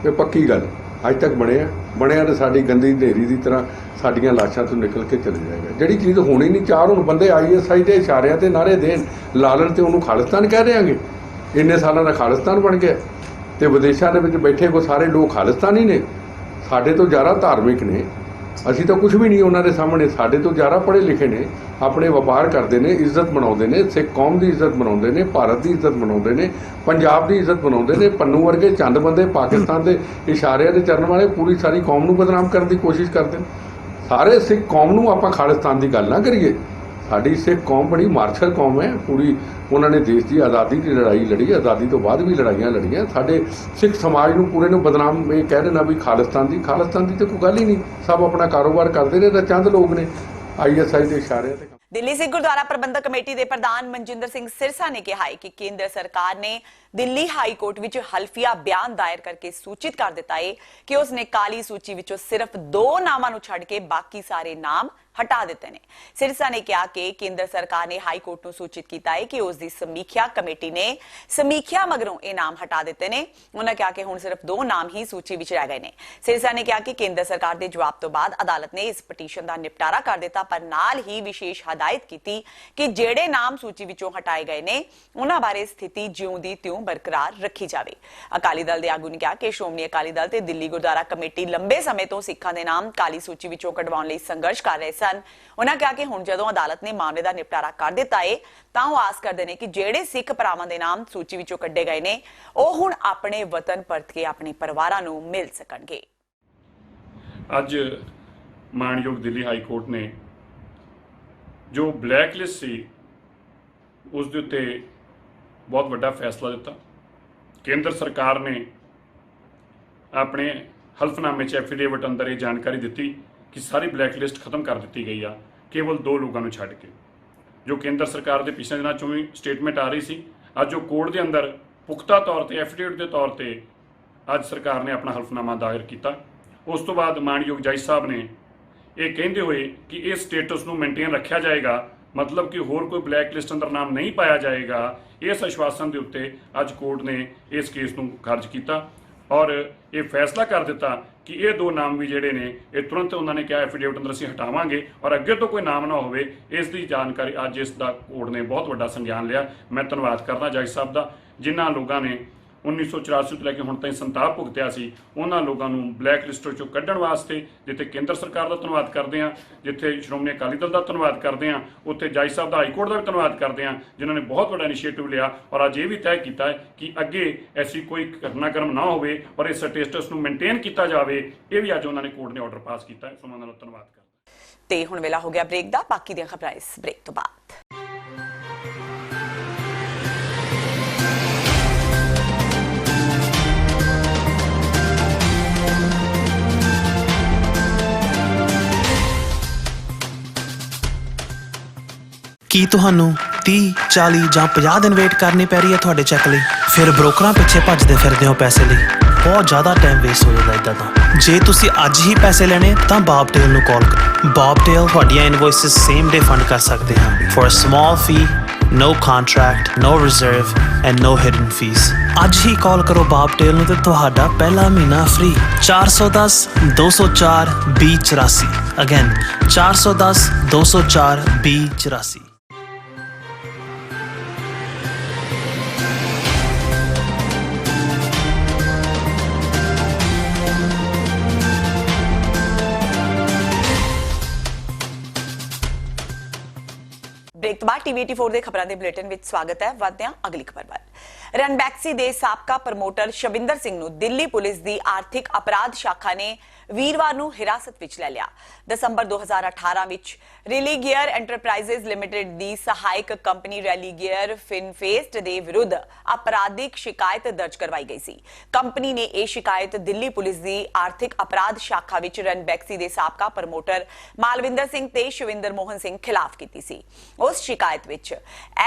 ਇਹ ਪੱਕੀ ਗੱਲ ਅੱਜ ਤੱਕ ਬਣਿਆ ਤਾਂ ਸਾਡੀ ਗੰਦੀ ਹਨੇਰੀ ਦੀ ਤਰ੍ਹਾਂ ਸਾਡੀਆਂ ਲਾਸ਼ਾਂ ਤੋਂ ਨਿਕਲ ਕੇ ਚਲੇ ਜਾਏਗਾ। ਜਿਹੜੀ ਚੀਜ਼ ਹੋਣੀ ਨਹੀਂ, 4 ਹੁਣ ਬੰਦੇ ISI ਦੇ ਇਸ਼ਾਰਿਆਂ ਤੇ ਨਾਰੇ ਦੇਣ ਲਾਲਣ ਤੇ ਉਹਨੂੰ ਖਾਲਿਸਤਾਨ ਕਹਿ ਦਿਆਂਗੇ। ਇੰਨੇ ਸਾਲਾਂ ਦਾ ਖਾਲਿਸਤਾਨ ਬਣ ਗਿਆ ਤੇ ਵਿਦੇਸ਼ਾਂ ਦੇ ਵਿੱਚ ਬੈਠੇ ਕੋ ਸਾਰੇ ਲੋਕ ਖਾਲਿਸਤਾਨੀ ਨੇ, ਸਾਡੇ ਤੋਂ ਜ਼ਿਆਦਾ ਧਾਰਮਿਕ ਨੇ। ਅਸੀਂ ਤਾਂ ਕੁਝ ਵੀ ਨਹੀਂ ਉਹਨਾਂ ਦੇ ਸਾਹਮਣੇ, ਸਾਡੇ ਤੋਂ ਜ਼ਿਆਦਾ ਪੜ੍ਹੇ ਲਿਖੇ ਨੇ, ਆਪਣੇ ਵਪਾਰ ਕਰਦੇ ਨੇ, ਇੱਜ਼ਤ ਬਣਾਉਂਦੇ ਨੇ, ਸਿੱਖ ਕੌਮ ਦੀ ਇੱਜ਼ਤ ਬਣਾਉਂਦੇ ਨੇ, ਭਾਰਤ ਦੀ ਇੱਜ਼ਤ ਬਣਾਉਂਦੇ ਨੇ, ਪੰਜਾਬ ਦੀ ਇੱਜ਼ਤ ਬਣਾਉਂਦੇ ਨੇ। ਪੰਨੂ ਵਰਗੇ ਚੰਦ ਬੰਦੇ ਪਾਕਿਸਤਾਨ ਦੇ ਇਸ਼ਾਰਿਆਂ ਤੇ ਚੱਲਣ ਵਾਲੇ ਪੂਰੀ ਸਾਰੀ ਕੌਮ ਨੂੰ ਬਦਨਾਮ ਕਰਨ ਦੀ ਕੋਸ਼ਿਸ਼ ਕਰਦੇ ਨੇ। ਸਾਰੇ ਸਿੱਖ ਕੌਮ ਨੂੰ ਆਪਾਂ ਖਾਲਿਸਤਾਨ ਦੀ ਗੱਲ ਨਾ ਕਰੀਏ। ਸਾਡੀ ਸਿੱਖ ਕੌਮ ਬੜੀ ਮਾਰਸ਼ਲ ਕੌਮ ਹੈ ਪੂਰੀ। ਉਹਨਾਂ ਨੇ ਦੇਸ਼ ਦੀ ਆਜ਼ਾਦੀ ਦੀ ਲੜਾਈ ਲੜੀ, ਆਜ਼ਾਦੀ ਤੋਂ ਬਾਅਦ ਵੀ ਲੜਾਈਆਂ ਲੜੀਆਂ। ਸਾਡੇ ਸਿੱਖ ਸਮਾਜ ਨੂੰ ਪੂਰੇ ਨੂੰ ਬਦਨਾਮ ਇਹ ਕਹਿ ਦੇਣਾ ਵੀ ਖਾਲਿਸਤਾਨ ਦੀ ਤਾਂ ਕੋਈ ਗੱਲ ਹੀ ਨਹੀਂ। ਸਭ ਆਪਣਾ ਕਾਰੋਬਾਰ ਕਰਦੇ ਨੇ ਤਾਂ ਚੰਦ ਲੋਕ ਨੇ ISI ਦੇ ਇਸ਼ਾਰਿਆਂ ਤੇ। ਦਿੱਲੀ ਸਿੱਖ ਗੁਰਦੁਆਰਾ ਪ੍ਰਬੰਧਕ ਕਮੇਟੀ ਦੇ ਪ੍ਰਧਾਨ ਮਨਜਿੰਦਰ ਸਿੰਘ ਸਿਰਸਾ ਨੇ ਕਿਹਾ ਹੈ ਕਿ ਕੇਂਦਰ ਸਰਕਾਰ ਨੇ ਦਿੱਲੀ ਹਾਈ ਕੋਰਟ ਵਿੱਚ ਹਲਫੀਆ ਬਿਆਨ ਦਾਇਰ ਕਰਕੇ ਸੂਚਿਤ ਕਰ ਦਿੱਤਾ ਹੈ ਕਿ ਉਸਨੇ ਕਾਲੀ ਸੂਚੀ ਵਿੱਚੋਂ ਸਿਰਫ 2 ਨਾਮਾਂ ਨੂੰ ਛੱਡ ਕੇ ਬਾਕੀ ਸਾਰੇ ਨਾਮ ਹਟਾ ਦਿੱਤੇ ਨੇ। ਸਿਰਸਾ ਨੇ ਕਿਹਾ ਕਿ ਕੇਂਦਰ ਸਰਕਾਰ ਨੇ ਹਾਈ ਕੋਰਟ ਨੂੰ ਸੂਚਿਤ ਕੀਤਾ ਹੈ ਕਿ ਉਸ ਦੀ ਸਮੀਖਿਆ ਕਮੇਟੀ ਨੇ ਸਮੀਖਿਆ ਮਗਰੋਂ ਇਹ ਨਾਮ ਹਟਾ ਦਿੱਤੇ ਨੇ। ਉਹਨਾਂ ਕਿਹਾ ਕਿ ਹੁਣ ਸਿਰਫ 2 ਨਾਮ ਹੀ ਸੂਚੀ ਵਿੱਚ ਰਹਿ ਗਏ ਨੇ। ਸਿਰਸਾ ਨੇ ਕਿਹਾ ਕਿ ਕੇਂਦਰ ਸਰਕਾਰ ਦੇ ਜਵਾਬ ਤੋਂ ਬਾਅਦ ਅਦਾਲਤ ਨੇ ਇਸ ਪਟੀਸ਼ਨ ਦਾ ਨਿਪਟਾਰਾ ਕਰ ਦਿੱਤਾ, ਪਰ ਨਾਲ ਹੀ ਵਿਸ਼ੇਸ਼ ਹਦਾਇਤ ਕੀਤੀ ਕਿ ਜਿਹੜੇ ਨਾਮ ਸੂਚੀ ਵਿੱਚੋਂ ਹਟਾਏ ਗਏ ਨੇ ਉਹਨਾਂ ਬਾਰੇ ਸਥਿਤੀ ਜਿਉਂ ਦੀ ਤਿਉਂ ਬਰਕਰਾਰ ਰੱਖੀ ਜਾਵੇ। ਅਕਾਲੀ ਦਲ ਦੇ ਆਗੂ ਨੇ ਕਿਹਾ ਕਿ ਸ਼੍ਰੋਮਣੀ ਅਕਾਲੀ ਦਲ ਤੇ ਦਿੱਲੀ ਗੁਰਦੁਆਰਾ ਕਮੇਟੀ ਲੰਬੇ ਸਮੇਂ ਤੋਂ ਸਿੱਖਾਂ ਦੇ ਨਾਮ ਕਾਲੀ ਸੂਚੀ ਵਿੱਚੋਂ ਕਢਵਾਉਣ ਲਈ ਸੰਘਰਸ਼ ਕਰ ਰਹੇ ਸਨ। ਉਹਨਾਂ ਕਿਹਾ ਕਿ ਹੁਣ ਜਦੋਂ ਅਦਾਲਤ ਨੇ ਮਾਮਲੇ ਦਾ ਨਿਪਟਾਰਾ ਕਰ ਦਿੱਤਾ ਹੈ ਤਾਂ ਉਹ ਆਸ ਕਰਦੇ ਨੇ ਕਿ ਜਿਹੜੇ ਸਿੱਖ ਭਰਾਵਾਂ ਦੇ ਨਾਮ ਸੂਚੀ ਵਿੱਚੋਂ ਕੱਢੇ ਗਏ ਨੇ ਉਹ ਹੁਣ ਆਪਣੇ ਵਤਨ ਪਰਤ ਕੇ ਆਪਣੇ ਪਰਿਵਾਰਾਂ ਨੂੰ ਮਿਲ ਸਕਣਗੇ। ਅੱਜ ਮਾਣਯੋਗ ਦਿੱਲੀ ਹਾਈ ਕੋਰਟ ਨੇ ਜੋ ਬਲੈਕ ਲਿਸਟ ਸੀ ਉਸ ਦੇ ਉੱਤੇ ਬਹੁਤ ਵੱਡਾ ਫੈਸਲਾ ਦਿੱਤਾ। ਕੇਂਦਰ ਸਰਕਾਰ ਨੇ ਆਪਣੇ ਹਲਫਨਾਮੇ 'ਚ ਐਫੀਡੇਵਿਟ ਅੰਦਰ ਇਹ ਜਾਣਕਾਰੀ ਦਿੱਤੀ ਕਿ ਸਾਰੀ ਬਲੈਕ ਲਿਸਟ ਖਤਮ ਕਰ ਦਿੱਤੀ ਗਈ ਆ, ਕੇਵਲ 2 ਲੋਕਾਂ ਨੂੰ ਛੱਡ ਕੇ। ਜੋ ਕੇਂਦਰ ਸਰਕਾਰ ਦੇ ਪਿਛਲੇ ਦਿਨਾਂ 'ਚੋਂ ਵੀ ਸਟੇਟਮੈਂਟ ਆ ਰਹੀ ਸੀ, ਅੱਜ ਉਹ ਕੋਰਟ ਦੇ ਅੰਦਰ ਪੁਖਤਾ ਤੌਰ ਤੇ ਐਫੀਡੇਵਿਟ ਦੇ ਤੌਰ ਤੇ ਅੱਜ ਸਰਕਾਰ ਨੇ ਆਪਣਾ ਹਲਫਨਾਮਾ ਦਾਇਰ ਕੀਤਾ। ਉਸ ਤੋਂ ਬਾਅਦ ਮਾਣਯੋਗ ਜੱਜ ਸਾਹਿਬ ਨੇ ਇਹ ਕਹਿੰਦੇ ਹੋਏ ਕਿ ਇਸ ਸਟੇਟਸ ਨੂੰ ਮੇਨਟੇਨ ਰੱਖਿਆ ਜਾਏਗਾ, ਮਤਲਬ ਕਿ ਹੋਰ ਕੋਈ ਬਲੈਕ ਲਿਸਟ ਅੰਦਰ ਨਾਮ ਨਹੀਂ ਪਾਇਆ ਜਾਏਗਾ, ਇਸ ਆਸ਼ਵਾਸਨ ਦੇ ਉੱਤੇ ਅੱਜ ਕੋਰਟ ਨੇ ਇਸ ਕੇਸ ਨੂੰ ਖਾਰਜ ਕੀਤਾ ਔਰ ਇਹ ਫੈਸਲਾ ਕਰ ਦਿੱਤਾ ਕਿ ਇਹ 2 ਨਾਮ ਵੀ ਜਿਹੜੇ ਨੇ ਇਹ ਤੁਰੰਤ ਉਹਨਾਂ ਨੇ ਕਿਹਾ ਐਫੀਡੇਵਿਟ ਅੰਦਰ ਅਸੀਂ ਹਟਾਵਾਂਗੇ ਔਰ ਅੱਗੇ ਤੋਂ ਕੋਈ ਨਾਮ ਨਾ ਹੋਵੇ। ਇਸ ਦੀ ਜਾਣਕਾਰੀ ਅੱਜ ਇਸ ਦਾ ਕੋਰਟ ਨੇ ਬਹੁਤ ਵੱਡਾ ਸੰਗਿਆਨ ਲਿਆ। ਮੈਂ ਧੰਨਵਾਦ ਕਰਦਾ ਜੱਜ ਸਾਹਿਬ ਦਾ, ਜਿਨ੍ਹਾਂ ਲੋਕਾਂ ਨੇ 1984 ਤੋਂ ਲੈ ਕੇ ਹੁਣ ਤਾਈਂ ਸੰਤਾਪ ਭੁਗਤਿਆ ਸੀ ਉਹਨਾਂ ਲੋਕਾਂ ਨੂੰ ਬਲੈਕ ਲਿਸਟ ਚੋਂ ਕੱਢਣ ਵਾਸਤੇ ਜਿੱਥੇ ਕੇਂਦਰ ਸਰਕਾਰ ਦਾ ਧੰਨਵਾਦ ਕਰਦੇ ਹਾਂ, ਜਿੱਥੇ ਸ਼੍ਰੋਮਣੀ ਅਕਾਲੀ ਦਲ ਦਾ ਧੰਨਵਾਦ ਕਰਦੇ ਹਾਂ, ਉੱਥੇ ਜੱਜ ਸਾਹਿਬ ਦਾ ਹਾਈ ਕੋਰਟ ਦਾ ਵੀ ਧੰਨਵਾਦ ਕਰਦੇ ਹਾਂ ਜਿਨ੍ਹਾਂ ਨੇ ਬਹੁਤ ਵੱਡਾ ਇਨੀਸ਼ੀਏਟਿਵ ਲਿਆ ਔਰ ਅੱਜ ਇਹ ਵੀ ਤੈਅ ਕੀਤਾ ਹੈ ਕਿ ਅੱਗੇ ਐਸੀ ਕੋਈ ਘਟਨਾਕ੍ਰਮ ਨਾ ਹੋਵੇ ਔਰ ਇਸ ਸਟੇਟਸ ਨੂੰ ਮੇਨਟੇਨ ਕੀਤਾ ਜਾਵੇ। ਇਹ ਵੀ ਅੱਜ ਉਹਨਾਂ ਨੇ ਕੋਰਟ ਨੇ ਆਰਡਰ ਪਾਸ ਕੀਤਾ ਹੈ। ਸੋ ਮੈਂ ਉਹਨਾਂ ਦਾ ਧੰਨਵਾਦ ਕਰਦਾ। ਤੇ ਹੁਣ ਵੇਲਾ ਹੋ ਗਿਆ ਬ੍ਰੇਕ ਦਾ। ਬਾਕੀ ਦੀਆਂ ਖਬਰਾਂ ਇਸ ਬ੍ਰੇਕ ਤੋਂ ਬਾਅਦ। ਕੀ ਤੁਹਾਨੂੰ 30, 40 ਜਾਂ 50 ਦਿਨ ਵੇਟ ਕਰਨੀ ਪੈ ਰਹੀ ਹੈ ਤੁਹਾਡੇ ਚੈੱਕ ਲਈ? ਫਿਰ ਬ੍ਰੋਕਰਾਂ ਪਿੱਛੇ ਭੱਜਦੇ ਫਿਰਦੇ ਹੋ ਪੈਸੇ ਲਈ, ਬਹੁਤ ਜ਼ਿਆਦਾ ਟਾਈਮ ਵੇਸਟ ਹੋ ਜਾਂਦਾ ਇੱਦਾਂ ਤਾਂ। ਜੇ ਤੁਸੀਂ ਅੱਜ ਹੀ ਪੈਸੇ ਲੈਣੇ ਤਾਂ ਬੌਬਟੇਲ ਨੂੰ ਕਾਲ ਕਰੋ। ਬੌਬਟੇਲ ਤੁਹਾਡੀਆਂ ਇਨਵੌਇਸਿਸ ਸੇਮ ਡੇ ਫੰਡ ਕਰ ਸਕਦੇ ਹਨ for a small fee, no contract, no reserve and no hidden fees। ਅੱਜ ਹੀ ਕਾਲ ਕਰੋ ਬੌਬਟੇਲ ਨੂੰ ਤੇ ਤੁਹਾਡਾ ਪਹਿਲਾ ਮਹੀਨਾ ਫ੍ਰੀ। 410 204 2084 ਅਗੇਨ 410 204 2084। ਬ੍ਰੇਕ ਤੋਂ ਬਾਅਦ ਟੀਵੀ 84 ਦੇ ਖਬਰਾਂ ਦੇ ਬੁਲੇਟਿਨ ਵਿੱਚ ਸਵਾਗਤ ਹੈ। ਵਧਦੇ ਹਾਂ ਅਗਲੀ ਖਬਰ ਵੱਲ। ਰਣਬੈਕਸੀ ਦੇ ਸਾਬਕਾ ਪ੍ਰਮੋਟਰ ਸ਼ਵਿੰਦਰ ਸਿੰਘ ਨੂੰ ਦਿੱਲੀ ਪੁਲਿਸ ਦੀ ਆਰਥਿਕ ਅਪਰਾਧ ਸ਼ਾਖਾ ਨੇ ਵੀਰਵਾਰ ਨੂੰ ਹਿਰਾਸਤ ਵਿੱਚ ਲੈ ਲਿਆ। ਦਸੰਬਰ 2018 ਵਿੱਚ ਰੈਲੀਗੇਅਰ ਐਂਟਰਪ੍ਰਾਈਜ਼ਸ ਲਿਮਟਿਡ ਦੀ ਸਹਾਇਕ ਕੰਪਨੀ ਰੈਲੀਗੇਅਰ ਫਿਨਫੇਸਟ ਦੇ ਵਿਰੁੱਧ ਅਪਰਾਧਿਕ ਸ਼ਿਕਾਇਤ ਦਰਜ ਕਰਵਾਈ ਗਈ ਸੀ। ਕੰਪਨੀ ਨੇ ਇਹ ਸ਼ਿਕਾਇਤ ਦਿੱਲੀ ਪੁਲਿਸ ਦੀ ਆਰਥਿਕ ਅਪਰਾਧ ਸ਼ਾਖਾ ਵਿੱਚ ਰਣਬੈਕਸੀ ਦੇ ਸਾਬਕਾ ਪ੍ਰਮੋਟਰ ਮਾਲਵਿੰਦਰ ਸਿੰਘ ਤੇ ਸ਼ਿਵਿੰਦਰ ਮੋਹਨ ਸਿੰਘ ਖਿਲਾਫ ਕੀਤੀ ਸੀ। ਉਸ ਸ਼ਿਕਾਇਤ ਵਿੱਚ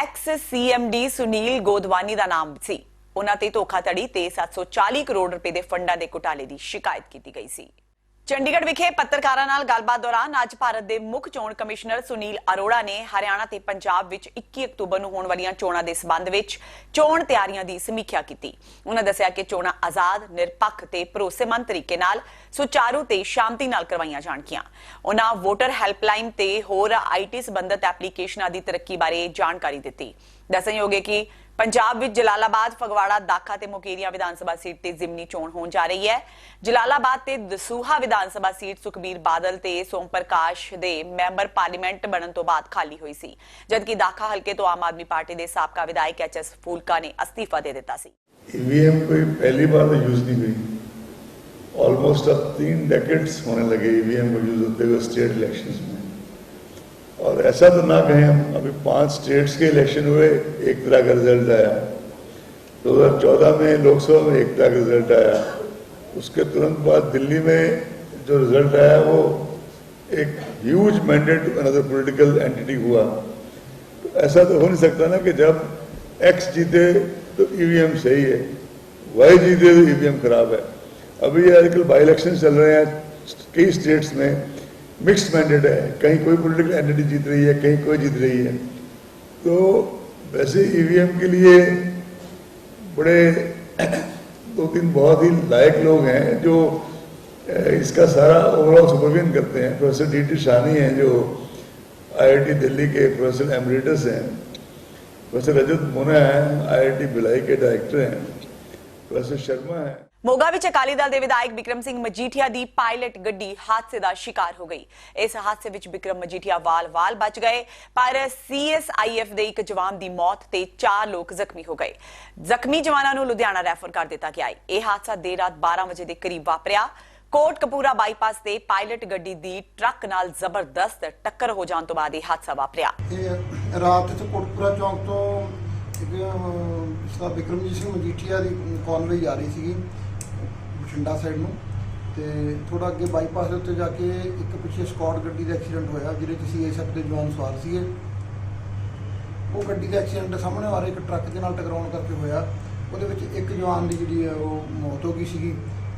ਐਕਸ ਸੀਐਮਡੀ ਸੁਨੀਲ ਗੋਦਵਾਨੀ ਦਾ ਨਾਮ ਸੀ। ਉਹਨਾਂ ਤੇ ਧੋਖਾਧੜੀ ਤੇ 740 ਕਰੋੜ ਰੁਪਏ ਦੇ ਫੰਡਾਂ ਦੇ ਘੁਟਾਲੇ ਦੀ ਸ਼ਿਕਾਇਤ ਕੀਤੀ ਗਈ ਸੀ। ਚੰਡੀਗੜ੍ਹ ਵਿਖੇ ਪੱਤਰਕਾਰਾਂ ਨਾਲ ਗੱਲਬਾਤ ਦੌਰਾਨ ਅੱਜ ਭਾਰਤ ਦੇ ਮੁੱਖ ਚੋਣ ਕਮਿਸ਼ਨਰ ਸੁਨੀਲ ਅਰੋੜਾ ਨੇ ਹਰਿਆਣਾ ਤੇ ਪੰਜਾਬ ਵਿੱਚ 21 ਅਕਤੂਬਰ ਨੂੰ ਹੋਣ ਵਾਲੀਆਂ ਚੋਣਾਂ ਦੇ ਸਬੰਧ ਵਿੱਚ ਚੋਣ ਤਿਆਰੀਆਂ ਦੀ ਸਮੀਖਿਆ ਕੀਤੀ। ਉਹਨਾਂ ਦੱਸਿਆ ਕਿ ਚੋਣਾਂ ਆਜ਼ਾਦ, ਨਿਰਪੱਖ ਤੇ ਭਰੋਸੇਮੰਦ ਤਰੀਕੇ ਨਾਲ ਸੁਚਾਰੂ ਤੇ ਸ਼ਾਂਤੀ ਨਾਲ ਕਰਵਾਈਆਂ ਜਾਣਗੀਆਂ। ਉਹਨਾਂ ਵੋਟਰ ਹੈਲਪਲਾਈਨ ਤੇ ਹੋਰ ਆਈਟੀ ਸੰਬੰਧਿਤ ਐਪਲੀਕੇਸ਼ਨਾਂ ਦੀ ਤਰੱਕੀ ਬਾਰੇ ਜਾਣਕਾਰੀ ਦਿੱਤੀ। ਦੱਸਣਯੋਗ ਹੈ ਕਿ ਪੰਜਾਬ ਵਿੱਚ ਜਲਾਲਾਬਾਦ, ਫਗਵਾੜਾ, ਦਾਖਾ ਤੇ ਮੁਕੇਰੀਆਂ ਵਿਧਾਨ ਸਭਾ ਸੀਟ ਤੇ ਜ਼ਿਮਨੀ ਚੋਣ ਹੋਣ ਜਾ ਰਹੀ ਹੈ। ਜਲਾਲਾਬਾਦ ਤੇ ਦਸੂਹਾ ਵਿਧਾਨ ਸਭਾ ਸੀਟ ਸੁਖਬੀਰ ਬਾਦਲ ਤੇ ਸੋਮ ਪ੍ਰਕਾਸ਼ ਦੇ ਮੈਂਬਰ ਪਾਰਲੀਮੈਂਟ ਬਣਨ ਤੋਂ ਬਾਅਦ ਖਾਲੀ ਹੋਈ ਸੀ, ਜਦਕਿ ਦਾਖਾ ਹਲਕੇ ਤੋਂ ਆਮ ਆਦਮੀ ਪਾਰਟੀ ਦੇ ਸਾਬਕਾ ਵਿਧਾਇਕ ਐਚਐਸ ਫੂਲਕਾ ਨੇ ਅਸਤੀਫਾ ਦੇ ਦਿੱਤਾ ਸੀ। ईवीएम कोई पहली बार तो यूज नहीं हुई। ऑलमोस्ट अब 3 डेकेड्स होने लगे ईवीएम को यूज होते हुए स्टेट इलेक्शंस में, और ऐसा तो ना कहें हम, अभी 5 स्टेट्स के इलेक्शन हुए, एक तरह का रिजल्ट आया। 2014 में लोकसभा में एक तरह का रिजल्ट आया। उसके तुरंत बाद दिल्ली में जो रिजल्ट आया वो एक huge mandate to another political entity हुआ। तो ऐसा तो हो नहीं सकता ना कि जब एक्स जीते तो ईवीएम सही है, वाई जीते तो ईवीएम खराब है। अभी ये आजकल बाई इलेक्शन चल रहे हैं कई स्टेट्स में, मिक्स्ड मैंडेट है, कहीं कोई पॉलिटिकल एंटिटी जीत रही है, कहीं कोई जीत रही है। तो वैसे ईवीएम के लिए बड़े 2-3 बहुत ही लायक लोग हैं जो इसका सारा ओवरऑल सुपरविजन करते हैं। प्रोफेसर डी शानी हैं जो IIT दिल्ली के प्रोफेसर एमरिटस हैं, प्रोफेसर रजत मोना हैं IIT भिलाई के डायरेक्टर हैं, प्रोफेसर शर्मा हैं। ਮੋਗਾ ਵਿੱਚ ਅਕਾਲੀ ਦਲ ਦੇ ਵਿਧਾਇਕ ਬਿਕਰਮ ਸਿੰਘ ਮਜੀਠੀਆ ਦੀ ਪਾਇਲਟ ਗੱਡੀ ਹਾਦਸੇ ਦਾ ਸ਼ਿਕਾਰ ਹੋ ਗਈ। ਇਸ ਹਾਦਸੇ ਵਿੱਚ ਬਿਕਰਮ ਮਜੀਠੀਆ ਵਾਲ-ਵਾਲ ਬਚ ਗਏ, ਪਰ CSIF ਦੇ ਇੱਕ ਜਵਾਨ ਦੀ ਮੌਤ ਤੇ 4 ਲੋਕ ਜ਼ਖਮੀ ਹੋ ਗਏ। ਜ਼ਖਮੀ ਜਵਾਨਾਂ ਨੂੰ ਲੁਧਿਆਣਾ ਰੈਫਰ ਕਰ ਦਿੱਤਾ ਗਿਆ ਹੈ। ਇਹ ਹਾਦਸਾ ਦੇਰ ਰਾਤ 12 ਵਜੇ ਦੇ ਕਰੀਬ ਵਾਪਰਿਆ। ਕੋਟਕਪੂਰਾ ਬਾਈਪਾਸ ਤੇ ਪਾਇਲਟ ਗੱਡੀ ਦੀ ਟਰੱਕ ਨਾਲ ਜ਼ਬਰਦਸਤ ਟੱਕਰ ਹੋ ਜਾਣ ਤੋਂ ਬਾਅਦ ਇਹ ਹਾਦਸਾ ਵਾਪਰਿਆ। ਇਹ ਰਾਤ ਚ ਕੋਟਕਪੂਰਾ ਚੌਂਕ ਤੋਂ ਬਿਕਰਮਜੀਤ ਸਿੰਘ ਮਜੀਠੀਆ ਦੀ ਕੌਨਵੇਈ ਆ ਰਹੀ ਸੀਗੀ ਬਠਿੰਡਾ ਸਾਈਡ ਨੂੰ, ਤੇ ਥੋੜਾ ਅੱਗੇ ਬਾਈਪਾਸ ਦੇ ਉੱਤੇ ਜਾ ਕੇ ਇੱਕ ਪਿੱਛੇ ਸਕਾਟ ਗੱਡੀ ਦਾ ਐਕਸੀਡੈਂਟ ਹੋਇਆ ਜਿਹਦੇ 'ਚ CSIF ਦੇ ਜਵਾਨ ਸਵਾਰ ਸੀਗੇ। ਉਹ ਗੱਡੀ ਦਾ ਐਕਸੀਡੈਂਟ ਸਾਹਮਣੇ ਆ ਰਹੇ ਇੱਕ ਟਰੱਕ ਦੇ ਨਾਲ ਟਕਰਾਉਣ ਕਰਕੇ ਹੋਇਆ। ਉਹਦੇ ਵਿੱਚ ਇੱਕ ਜਵਾਨ ਦੀ ਜਿਹੜੀ ਹੈ ਉਹ ਮੌਤ ਹੋ ਗਈ ਸੀਗੀ,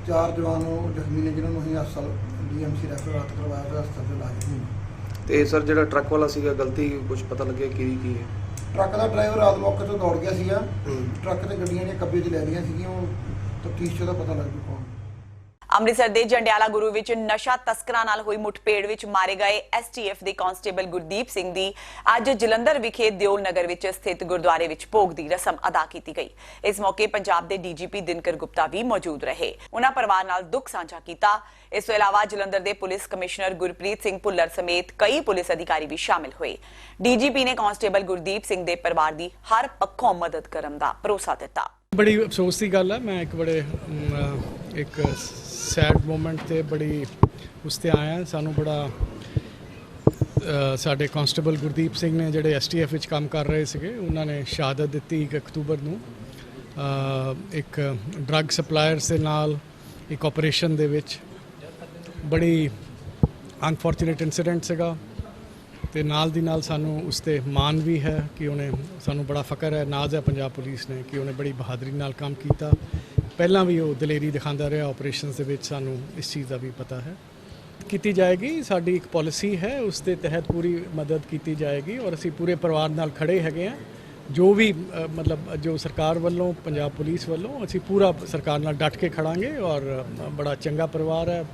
4 ਜਵਾਨ ਉਹ ਜ਼ਖਮੀ ਨੇ ਜਿਨ੍ਹਾਂ ਨੂੰ ਅਸੀਂ ਹਸਪਤਾਲ DMC ਰੈਫਰ ਕਰਵਾਇਆ ਤੇ ਹਸਪਤਾਲ ਦੇ ਇਲਾਜ ਹੋਏ। ਤੇ ਸਰ ਜਿਹੜਾ ਟਰੱਕ ਵਾਲਾ ਸੀਗਾ ਗਲਤੀ ਕੁਝ ਪਤਾ ਲੱਗਿਆ ਕੀ ਹੈ? ਟਰੱਕ ਦਾ ਡਰਾਈਵਰ ਰਾਤ ਮੌਕੇ ਤੋਂ ਦੌੜ ਗਿਆ ਸੀਗਾ। ਟਰੱਕ ਤੇ ਗੱਡੀਆਂ ਨੇ ਕਬਜ਼ੇ 'ਚ ਲੈ ਲਈਆਂ ਸੀਗੀਆਂ, ਉਹ ਤਫਤੀਸ਼ 'ਚ ਉਹਦਾ ਪਤਾ ਲੱਗ ਜੂ ਕੌਣ। ਅੰਮ੍ਰਿਤਸਰ ਦੇ ਜੰਡਿਆਲਾ ਗੁਰੂ ਵਿੱਚ ਨਸ਼ਾ ਤਸਕਰਾਂ ਨਾਲ ਹੋਈ ਮੁੱਠਭੇੜ ਵਿੱਚ ਮਾਰੇ ਗਏ STF ਦੇ ਕਾਂਸਟੇਬਲ ਗੁਰਦੀਪ ਸਿੰਘ ਦੀ ਅੱਜ ਜਲੰਧਰ ਵਿਖੇ ਦਿਓਲ ਨਗਰ ਵਿੱਚ ਸਥਿਤ ਗੁਰਦੁਆਰੇ ਵਿੱਚ ਭੋਗ ਦੀ ਰਸਮ ਅਦਾ ਕੀਤੀ ਗਈ। ਇਸ ਮੌਕੇ ਪੰਜਾਬ ਦੇ DGP ਦਿਨਕਰ ਗੁਪਤਾ ਵੀ ਮੌਜੂਦ ਰਹੇ। ਉਹਨਾਂ ਪਰਿਵਾਰ ਨਾਲ ਦੁੱਖ ਸਾਂਝਾ ਕੀਤਾ। ਇਸ ਤੋਂ ਇਲਾਵਾ ਜਲੰਧਰ ਦੇ ਪੁਲਿਸ ਕਮਿਸ਼ਨਰ ਗੁਰਪ੍ਰੀਤ ਸਿੰਘ ਭੁੱਲਰ ਸਮੇਤ ਕਈ ਪੁਲਿਸ ਅਧਿਕਾਰੀ ਵੀ ਸ਼ਾਮਿਲ ਹੋਏ। DGP ਨੇ ਕਾਂਸਟੇਬਲ ਗੁਰਦੀਪ ਸਿੰਘ ਦੇ ਪਰਿਵਾਰ ਦੀ ਹਰ ਪੱਖੋਂ ਮਦਦ ਕਰਨ ਦਾ ਭਰੋਸਾ ਦਿੱਤਾ। ਬੜੀ ਅਫਸੋਸ ਦੀ ਗੱਲ ਹੈ, ਮੈਂ ਇੱਕ ਸੈਡ ਮੂਮੈਂਟ ਤੇ ਬੜੀ ਉਸ ਤੇ ਆਇਆ। ਸਾਨੂੰ ਬੜਾ ਸਾਡੇ ਕਾਂਸਟੇਬਲ ਗੁਰਦੀਪ ਸਿੰਘ ਨੇ ਜਿਹੜੇ STF ਵਿੱਚ ਕੰਮ ਕਰ ਰਹੇ ਸੀਗੇ, ਉਹਨਾਂ ਨੇ ਸ਼ਹਾਦਤ ਦਿੱਤੀ 1 ਅਕਤੂਬਰ ਨੂੰ ਇੱਕ ਡਰੱਗ ਸਪਲਾਇਰਸ ਦੇ ਨਾਲ ਇੱਕ ਆਪਰੇਸ਼ਨ ਦੇ ਵਿੱਚ। ਬੜੀ ਅਨਫੋਰਚੂਨੇਟ ਇਨਸੀਡੈਂਟ ਸੀਗਾ ਤੇ ਨਾਲ ਦੀ ਨਾਲ ਸਾਨੂੰ ਉਸ ਤੇ ਮਾਣ ਵੀ ਹੈ ਕਿ ਉਹਨੇ ਸਾਨੂੰ ਬੜਾ ਫਖਰ ਹੈ, ਨਾਜ਼ ਹੈ ਪੰਜਾਬ ਪੁਲਿਸ ਨੇ ਕਿ ਉਹਨੇ ਬੜੀ ਬਹਾਦਰੀ ਨਾਲ ਕੰਮ ਕੀਤਾ। ਪਹਿਲਾਂ ਵੀ ਉਹ ਦਲੇਰੀ ਦਿਖਾਉਂਦਾ ਰਿਹਾ ਆਪਰੇਸ਼ਨਸ ਦੇ ਵਿੱਚ, ਸਾਨੂੰ ਇਸ ਚੀਜ਼ ਦਾ ਵੀ ਪਤਾ ਹੈ। ਕੀਤੀ ਜਾਏਗੀ, ਸਾਡੀ ਇੱਕ ਪਾਲਿਸੀ ਹੈ, ਉਸ ਦੇ ਤਹਿਤ ਪੂਰੀ ਮਦਦ ਕੀਤੀ ਜਾਏਗੀ ਔਰ ਅਸੀਂ ਪੂਰੇ ਪਰਿਵਾਰ ਨਾਲ ਖੜੇ ਹੈਗੇ ਹਾਂ। ਜੋ ਵੀ ਮਤਲਬ ਜੋ ਸਰਕਾਰ ਵੱਲੋਂ, ਪੰਜਾਬ ਪੁਲਿਸ ਵੱਲੋਂ, ਅਸੀਂ ਪੂਰਾ ਸਰਕਾਰ ਨਾਲ ਡਟ ਕੇ ਖੜਾਂਗੇ ਔਰ ਬੜਾ ਚੰਗਾ ਪਰਿਵਾਰ ਹੈ,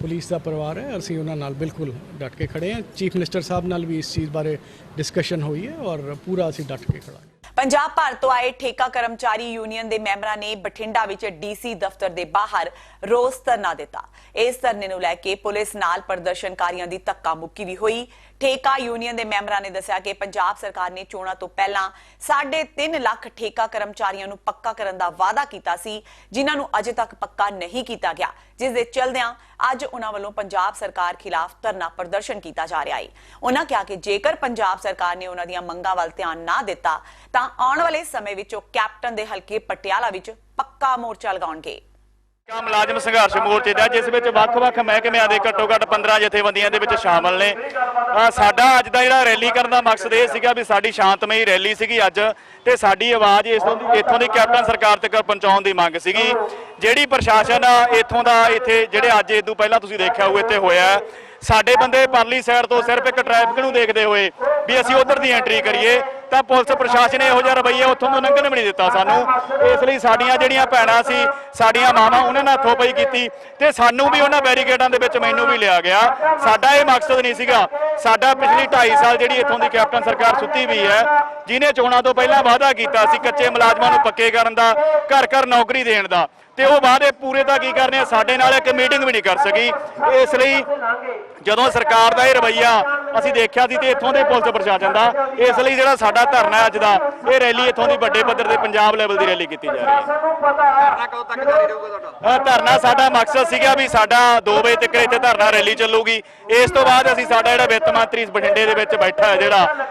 ਪੁਲਿਸ ਦਾ ਪਰਿਵਾਰ ਹੈ, ਅਸੀਂ ਉਹਨਾਂ ਨਾਲ ਬਿਲਕੁਲ ਡਟ ਕੇ ਖੜੇ ਹਾਂ। ਚੀਫ ਮਿਨਿਸਟਰ ਸਾਹਿਬ ਨਾਲ ਵੀ ਇਸ ਚੀਜ਼ ਬਾਰੇ ਡਿਸਕਸ਼ਨ ਹੋਈ ਹੈ ਔਰ ਪੂਰਾ ਅਸੀਂ ਡਟ ਕੇ ਖੜਾਂਗੇ। ਪੰਜਾਬ ਭਰ ਤੋਂ ਆਏ ਠੇਕਾ ਕਰਮਚਾਰੀ ਯੂਨੀਅਨ ਦੇ ਮੈਂਬਰਾਂ ਨੇ ਬਠਿੰਡਾ ਵਿੱਚ DC ਦਫ਼ਤਰ ਦੇ ਬਾਹਰ ਰੋਸ ਧਰਨਾ ਦਿੱਤਾ। ਇਸ ਧਰਨੇ ਨੂੰ ਲੈ ਕੇ ਪੁਲਿਸ ਨਾਲ ਪ੍ਰਦਰਸ਼ਨਕਾਰੀਆਂ ਦੀ ਧੱਕਾ ਮੁੱਕੀ ਵੀ ਹੋਈ। ਠੇਕਾ ਯੂਨੀਅਨ ਦੇ ਮੈਂਬਰਾਂ ਨੇ ਦੱਸਿਆ ਕਿ ਪੰਜਾਬ ਸਰਕਾਰ ਨੇ ਚੋਣਾਂ ਤੋਂ ਪਹਿਲਾਂ 3.5 ਲੱਖ ਠੇਕਾ ਕਰਮਚਾਰੀਆਂ ਨੂੰ ਪੱਕਾ ਕਰਨ ਦਾ ਵਾਅਦਾ ਕੀਤਾ ਸੀ, ਜਿਨ੍ਹਾਂ ਨੂੰ ਅਜੇ ਤੱਕ ਪੱਕਾ ਨਹੀਂ ਕੀਤਾ ਗਿਆ, ਜਿਸ ਦੇ ਚਲਦਿਆਂ ਅੱਜ ਉਹਨਾਂ ਵੱਲੋਂ ਪੰਜਾਬ ਸਰਕਾਰ ਖਿਲਾਫ ਧਰਨਾ ਪ੍ਰਦਰਸ਼ਨ ਕੀਤਾ ਜਾ ਰਿਹਾ ਹੈ। ਉਹਨਾਂ ਕਿਹਾ ਕਿ ਜੇਕਰ ਪੰਜਾਬ ਸਰਕਾਰ ਨੇ ਉਹਨਾਂ ਦੀਆਂ ਮੰਗਾਂ ਵੱਲ ਧਿਆਨ ਨਾ ਦਿੱਤਾ ਤਾਂ ਆਉਣ ਵਾਲੇ ਸਮੇਂ ਵਿੱਚ ਉਹ ਕੈਪਟਨ ਦੇ ਹਲਕੇ ਪਟਿਆਲਾ ਵਿੱਚ ਪੱਕਾ ਮੋਰਚਾ ਲਗਾਉਣਗੇ। ਮੁਲਾਜ਼ਮ ਸੰਘਰਸ਼ ਮੋਰਚੇ ਦਾ, ਜਿਸ ਵਿੱਚ ਵੱਖ-ਵੱਖ ਮਹਿਕਮਿਆਂ ਦੇ ਘੱਟੋ-ਘੱਟ 15 ਜਥੇਬੰਦੀਆਂ ਦੇ ਵਿੱਚ ਸ਼ਾਮਲ ਨੇ। ਸਾਡਾ ਅੱਜ ਦਾ ਜਿਹੜਾ ਰੈਲੀ ਕਰਨ ਦਾ ਮਕਸਦ ਇਹ ਸੀਗਾ ਵੀ ਸਾਡੀ ਸ਼ਾਂਤਮਈ ਰੈਲੀ ਸੀਗੀ ਅੱਜ, ਤੇ ਸਾਡੀ ਆਵਾਜ਼ ਇੱਥੋਂ ਦੀ ਕੈਪਟਨ ਸਰਕਾਰ ਤੱਕ ਪਹੁੰਚਾਉਣ ਦੀ ਮੰਗ ਸੀਗੀ। ਜਿਹੜੀ ਪ੍ਰਸ਼ਾਸਨ ਇੱਥੋਂ ਦਾ ਇੱਥੇ ਜਿਹੜੇ ਅੱਜ ਇਦੋਂ ਪਹਿਲਾਂ ਤੁਸੀਂ ਦੇਖਿਆ ਹੋਊ ਇੱਥੇ ਹੋਇਆ, ਸਾਡੇ ਬੰਦੇ ਪਰਲੀ ਸਾਈਡ ਤੋਂ ਸਿਰਫ ਇੱਕ ਟ੍ਰੈਫਿਕ ਨੂੰ ਦੇਖਦੇ ਹੋਏ ਵੀ ਅਸੀਂ ਉਧਰ ਦੀ ਐਂਟਰੀ ਕਰੀਏ ਤਾਂ ਪੁਲਿਸ ਪ੍ਰਸ਼ਾਸਨ ਇਹੋ ਜਿਹਾ ਰਵੱਈਆ ਉੱਥੋਂ ਤੋਂ ਲੰਘਣ ਵੀ ਨਹੀਂ ਦਿੱਤਾ ਸਾਨੂੰ। ਇਸ ਲਈ ਸਾਡੀਆਂ ਜਿਹੜੀਆਂ ਭੈਣਾਂ ਸੀ, ਸਾਡੀਆਂ ਮਾਵਾਂ, ਉਹਨਾਂ ਨਾਲ ਹੱਥੋਂ-ਪਾਈ ਕੀਤੀ ਤੇ ਸਾਨੂੰ ਵੀ ਉਹਨਾਂ ਬੈਰੀਕੇਡਾਂ ਦੇ ਵਿੱਚ ਮੈਨੂੰ ਵੀ ਲਿਆ ਗਿਆ। ਸਾਡਾ ਇਹ ਮਕਸਦ ਨਹੀਂ ਸੀਗਾ। ਸਾਡਾ ਪਿਛਲੀ 2.5 ਸਾਲ ਜਿਹੜੀ ਇੱਥੋਂ ਦੀ ਕੈਪਟਨ ਸਰਕਾਰ ਸੁੱਤੀ ਵੀ ਹੈ, ਜਿਹਨੇ ਚੋਣਾਂ ਤੋਂ ਪਹਿਲਾਂ ਵਾਅਦਾ ਕੀਤਾ ਸੀ ਕੱਚੇ ਮੁਲਾਜ਼ਮਾਂ ਨੂੰ ਪੱਕੇ ਕਰਨ ਦਾ, ਘਰ-ਘਰ ਨੌਕਰੀ ਦੇਣ ਦਾ, ਤੇ ਉਹ ਵਾਅਦੇ ਪੂਰੇ ਤਾਂ ਕੀ ਕਰਨੇ ਆ, ਸਾਡੇ ਨਾਲ ਇੱਕ ਮੀਟਿੰਗ ਵੀ ਨਹੀਂ ਕਰ ਸਕੀ। ਇਸ ਲਈ ਜਦੋਂ ਸਰਕਾਰ ਦਾ ਇਹ ਰਵੱਈਆ ਅਸੀਂ ਦੇਖਿਆ ਸੀ ਤੇ ਇੱਥੋਂ ਦੇ ਪੁਲਿਸ ਪ੍ਰਸ਼ਾਸਨ ਦਾ, ਇਸ ਲਈ ਜਿਹੜਾ ਸਾਡਾ ਧਰਨਾ ਅੱਜ ਦਾ, ਇਹ ਰੈਲੀ ਇੱਥੋਂ ਦੀ ਵੱਡੇ ਪੱਧਰ ਤੇ ਪੰਜਾਬ ਲੈਵਲ ਦੀ ਰੈਲੀ ਕੀਤੀ ਜਾ ਰਹੀ ਹੈ। ਧਰਨਾ ਕਦੋਂ ਤੱਕ ਜਾਰੀ ਰਹੂਗਾ ਤੁਹਾਡਾ? ਧਰਨਾ ਸਾਡਾ ਮਕਸਦ ਸੀਗਾ ਵੀ ਸਾਡਾ 2 ਵਜੇ ਤੱਕ ਇੱਥੇ ਧਰਨਾ ਰੈਲੀ ਚੱਲੂਗੀ। ਇਸ ਤੋਂ ਬਾਅਦ ਅਸੀਂ ਸਾਡਾ ਜਿਹੜਾ ਵਿੱਤ ਮੰਤਰੀ ਬਠਿੰਡੇ ਦੇ ਵਿੱਚ ਬੈਠਾ ਹੈ,